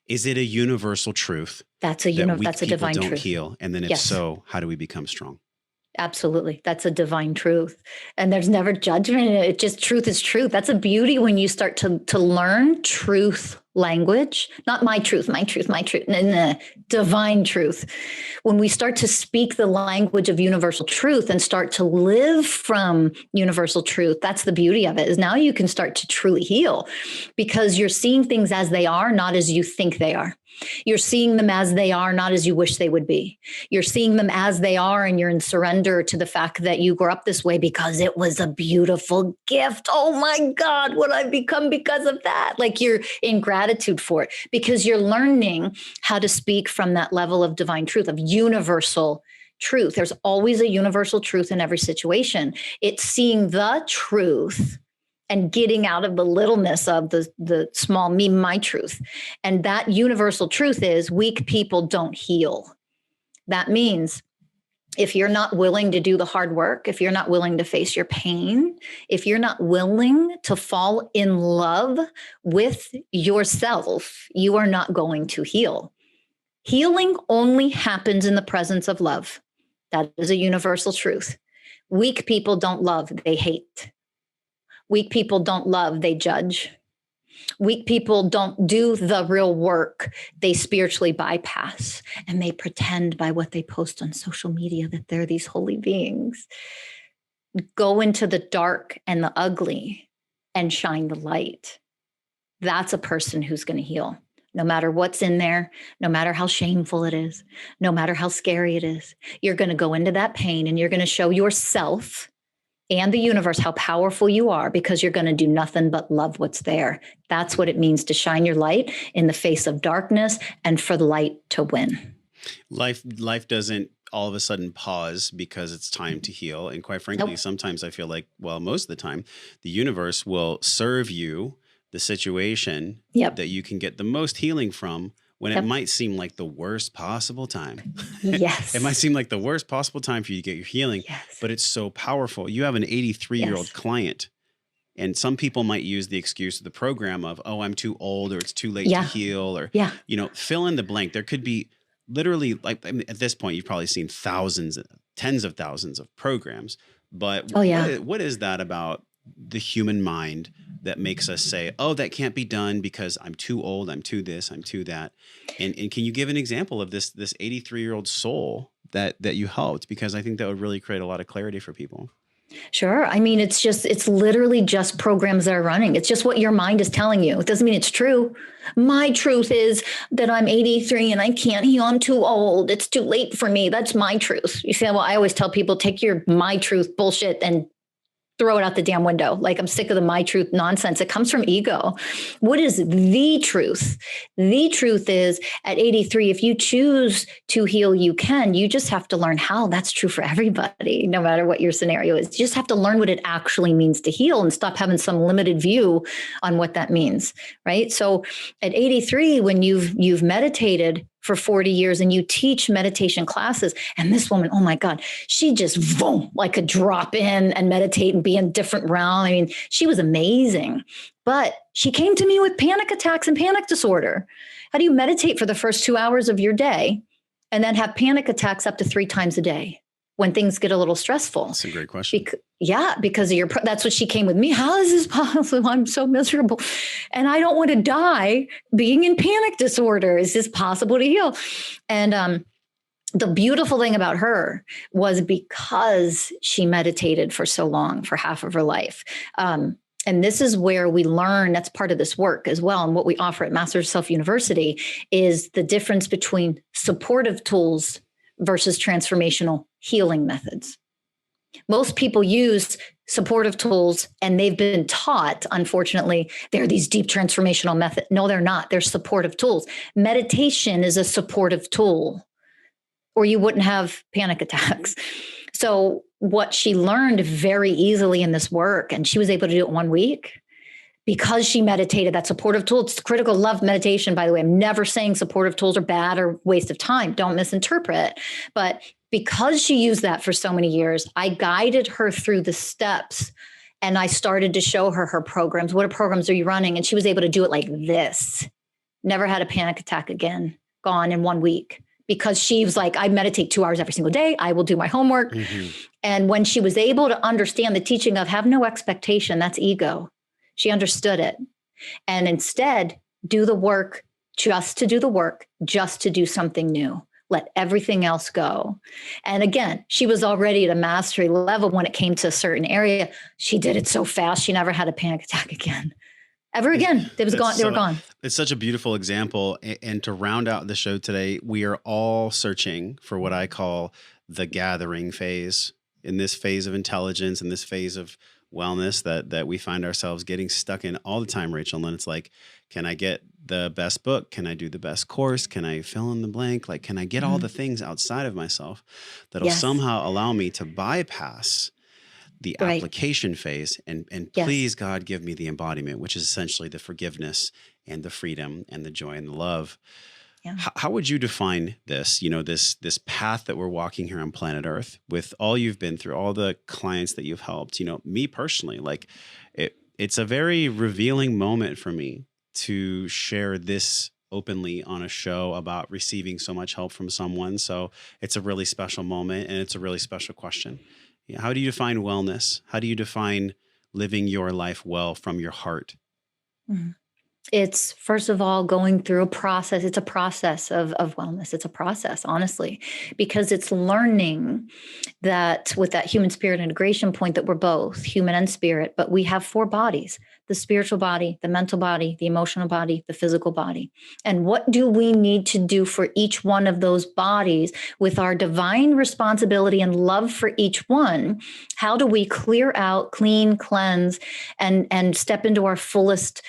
is it a universal truth? That's a divine don't truth. Heal? And then if so, how do we become strong? Absolutely. That's a divine truth. And there's never judgment. It just, truth is truth. That's a beauty when you start to learn truth language, not my truth, and divine truth. When we start to speak the language of universal truth and start to live from universal truth, that's the beauty of it, is now you can start to truly heal because you're seeing things as they are, not as you think they are. You're seeing them as they are, not as you wish they would be. You're seeing them as they are, and you're in surrender to the fact that you grew up this way because it was a beautiful gift. Oh my God, what I've become because of that. Like you're in gratitude for it because you're learning how to speak from that level of divine truth, of universal truth. There's always a universal truth in every situation. It's seeing the truth and getting out of the littleness of the small me, my truth. And that universal truth is weak people don't heal. That means if you're not willing to do the hard work, if you're not willing to face your pain, if you're not willing to fall in love with yourself, you are not going to heal. Healing only happens in the presence of love. That is a universal truth. Weak people don't love, they hate. Weak people don't love, they judge. Weak people don't do the real work. They spiritually bypass and they pretend by what they post on social media that they're these holy beings. Go into the dark and the ugly and shine the light. That's a person who's going to heal. No matter what's in there, no matter how shameful it is, no matter how scary it is, you're going to go into that pain and you're going to show yourself and the universe how powerful you are because you're going to do nothing but love what's there. That's what it means to shine your light in the face of darkness and for the light to win. Life doesn't all of a sudden pause because it's time to heal. And quite frankly, sometimes I feel like, well, most of the time, the universe will serve you the situation that you can get the most healing from when it might seem like the worst possible time. Yes. It might seem like the worst possible time for you to get your healing, but it's so powerful. You have an 83-year-old client, and some people might use the excuse of the program of, oh, I'm too old or it's too late to heal or, you know, fill in the blank. There could be literally, like, I mean, at this point, you've probably seen thousands, tens of thousands of programs, but what is that about the human mind that makes us say, oh, that can't be done because I'm too old, I'm too this, I'm too that. And can you give an example of this 83-year-old soul that you helped? Because I think that would really create a lot of clarity for people. Sure. I mean, it's literally just programs that are running. It's just what your mind is telling you. It doesn't mean it's true. My truth is that I'm 83 and I can't heal. I'm too old. It's too late for me. That's my truth. You say, well, I always tell people, take your my truth bullshit and throw it out the damn window. Like, I'm sick of the my truth nonsense. It comes from ego. What is the truth? The truth is at 83, if you choose to heal, you can. You just have to learn how. That's true for everybody, no matter what your scenario is. You just have to learn what it actually means to heal and stop having some limited view on what that means, right? So at 83, when you've meditated for 40 years and you teach meditation classes. And this woman, oh my God, she just boom, like a drop in and meditate and be in a different realm. I mean, she was amazing, but she came to me with panic attacks and panic disorder. How do you meditate for the first 2 hours of your day and then have panic attacks up to 3 times a day when things get a little stressful? That's a great question. Because of that's what she came with me. How is this possible? I'm so miserable. And I don't want to die being in panic disorder. Is this possible to heal? And the beautiful thing about her was because she meditated for so long, for half of her life. And this is where we learn, that's part of this work as well. And what we offer at Masters of Self University is the difference between supportive tools versus transformational healing methods. Most people use supportive tools and they've been taught, unfortunately, they're these deep transformational methods. No, they're not. They're supportive tools. Meditation is a supportive tool, or you wouldn't have panic attacks. So what she learned very easily in this work, and she was able to do it 1 week because she meditated, that supportive tool. It's critical. Love meditation, by the way. I'm never saying supportive tools are bad or waste of time. Don't misinterpret. But because she used that for so many years, I guided her through the steps and I started to show her her programs. What programs are you running? And she was able to do it like this. Never had a panic attack again. Gone in 1 week. Because she was like, I meditate 2 hours every single day. I will do my homework. Mm-hmm. And when she was able to understand the teaching of have no expectation, that's ego. She understood it. And instead, do the work just to do the work, just to do something new. Let everything else go. And again, she was already at a mastery level when it came to a certain area. She did it so fast, she never had a panic attack again. ever again. They was gone. They were gone. It's such a beautiful example. And to round out the show today, we are all searching for what I call the gathering phase. In this phase of intelligence, in this phase of wellness that we find ourselves getting stuck in all the time, Rachel. And it's like, can I get the best book? Can I do the best course? Can I fill in the blank? Like, can I get all the things outside of myself that'll somehow allow me to bypass the application phase and please, God, give me the embodiment, which is essentially the forgiveness and the freedom and the joy and the love. Yeah. How would you define this, this path that we're walking here on planet Earth with all you've been through, all the clients that you've helped, me personally, like it's a very revealing moment for me to share this openly on a show about receiving so much help from someone. So it's a really special moment and it's a really special question. How do you define wellness? How do you define living your life well from your heart? Mm-hmm. It's, first of all, going through a process. It's a process of wellness. It's a process, honestly, because it's learning that with that human spirit integration point that we're both human and spirit, but we have 4 bodies: the spiritual body, the mental body, the emotional body, the physical body. And what do we need to do for each one of those bodies with our divine responsibility and love for each one? How do we clear out, clean, cleanse, and step into our fullest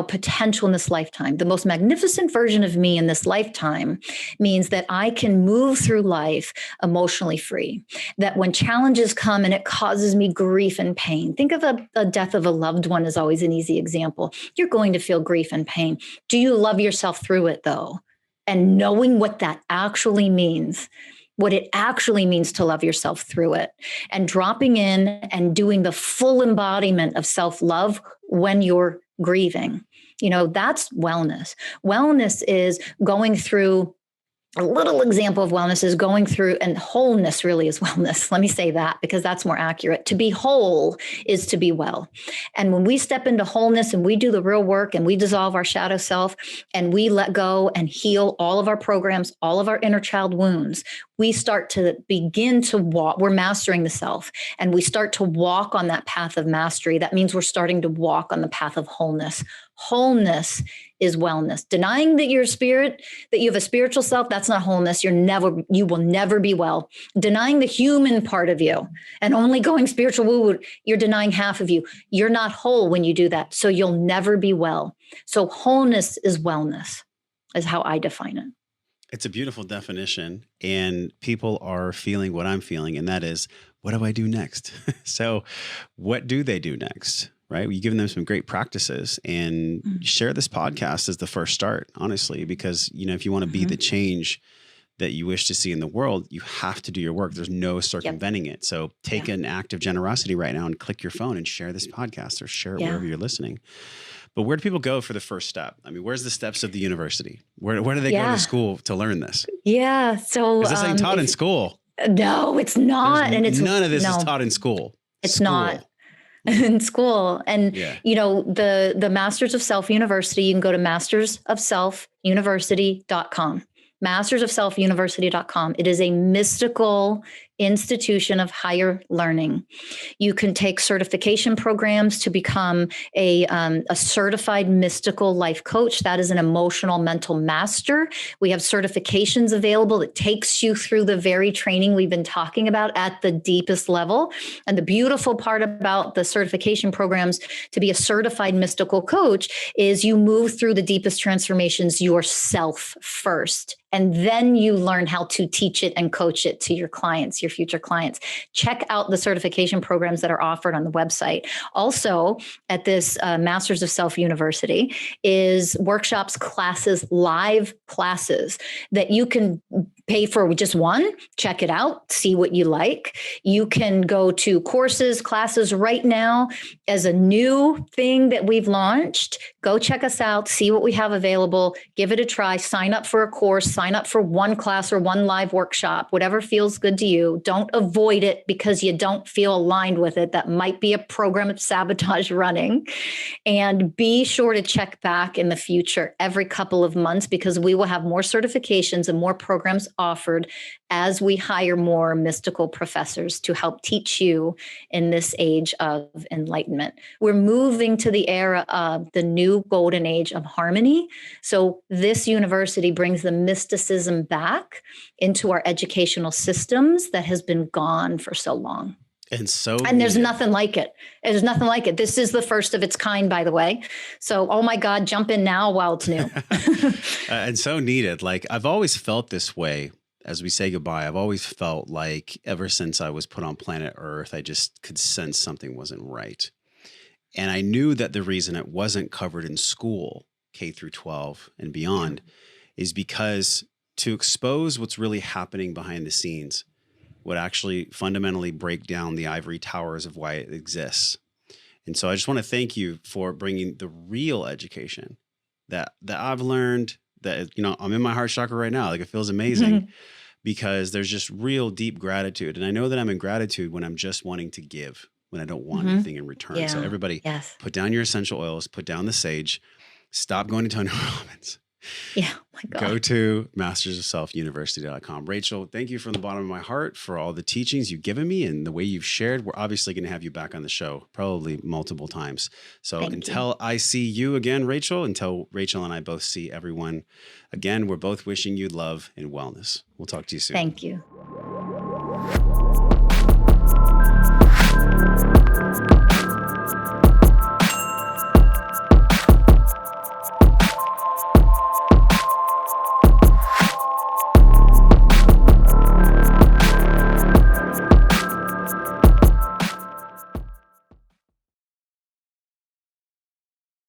potential in this lifetime? The most magnificent version of me in this lifetime means that I can move through life emotionally free. That when challenges come and it causes me grief and pain, think of a death of a loved one is always an easy example. You're going to feel grief and pain. Do you love yourself through it though? And knowing what that actually means, what it actually means to love yourself through it, and dropping in and doing the full embodiment of self-love when you're grieving. That's wellness. Wellness is going through. A little example of wellness is going through, and wholeness really is wellness. Let me say that because that's more accurate. To be whole is to be well. And when we step into wholeness and we do the real work and we dissolve our shadow self and we let go and heal all of our programs, all of our inner child wounds, we start to begin to walk. We're mastering the self and we start to walk on that path of mastery. That means we're starting to walk on the path of wholeness. Wholeness is wellness. Denying that you're a spirit, that you have a spiritual self, that's not wholeness. You will never be well. Denying the human part of you and only going spiritual woo-woo, you're denying half of you. You're not whole when you do that. So you'll never be well. So wholeness is wellness, is how I define it. It's a beautiful definition, and people are feeling what I'm feeling, and that is, what do I do next? So what do they do next? Right? You've given them some great practices, and share this podcast as the first start, honestly, because, if you want to be the change that you wish to see in the world, you have to do your work. There's no circumventing it. So take an act of generosity right now and click your phone and share this podcast or share it wherever you're listening. But where do people go for the first step? I mean, where's the steps of the university? Where do they go to school to learn this? Yeah. So is this ain't taught in school? No, it's not. None of this is taught in school. It's not. In school. And, the Masters of Self University, you can go to mastersofselfuniversity.com. mastersofselfuniversity.com. It is a mystical institution of higher learning. You can take certification programs to become a certified mystical life coach. That is an emotional mental master. We have certifications available that takes you through the very training we've been talking about at the deepest level. And the beautiful part about the certification programs to be a certified mystical coach is you move through the deepest transformations yourself first. And then you learn how to teach it and coach it to your clients, your future clients. Check out the certification programs that are offered on the website. Also, at this Masters of Self University is workshops, classes, live classes that you can pay for just one, check it out, see what you like. You can go to courses, classes right now as a new thing that we've launched. Go check us out, see what we have available, give it a try, sign up for a course, sign up for one class or one live workshop, whatever feels good to you. you. Don't avoid it because you don't feel aligned with it. That might be a program of sabotage running. And be sure to check back in the future every couple of months, because we will have more certifications and more programs offered as we hire more mystical professors to help teach you in this age of enlightenment. We're moving to the era of the new golden age of harmony. So this university brings the mysticism back into our educational systems that has been gone for so long. And there's nothing like it. There's nothing like it. This is the first of its kind, by the way. So, oh my God, jump in now while it's new. And so needed. Like, I've always felt this way as we say goodbye. I've always felt like ever since I was put on planet Earth, I just could sense something wasn't right. And I knew that the reason it wasn't covered in school, K through 12 and beyond, is because to expose what's really happening behind the scenes would actually fundamentally break down the ivory towers of why it exists. And so I just want to thank you for bringing the real education that I've learned, that, you know, I'm in my heart chakra right now. Like, it feels amazing because there's just real deep gratitude. And I know that I'm in gratitude when I'm just wanting to give, when I don't want anything in return. Yeah. So everybody, put down your essential oils, put down the sage, stop going to Tony Robbins. Yeah. Oh my God. Go to mastersofselfuniversity.com. Rachel, thank you from the bottom of my heart for all the teachings you've given me and the way you've shared. We're obviously going to have you back on the show, probably multiple times. So until I see you again, Rachel, until Rachel and I both see everyone again, we're both wishing you love and wellness. We'll talk to you soon. Thank you.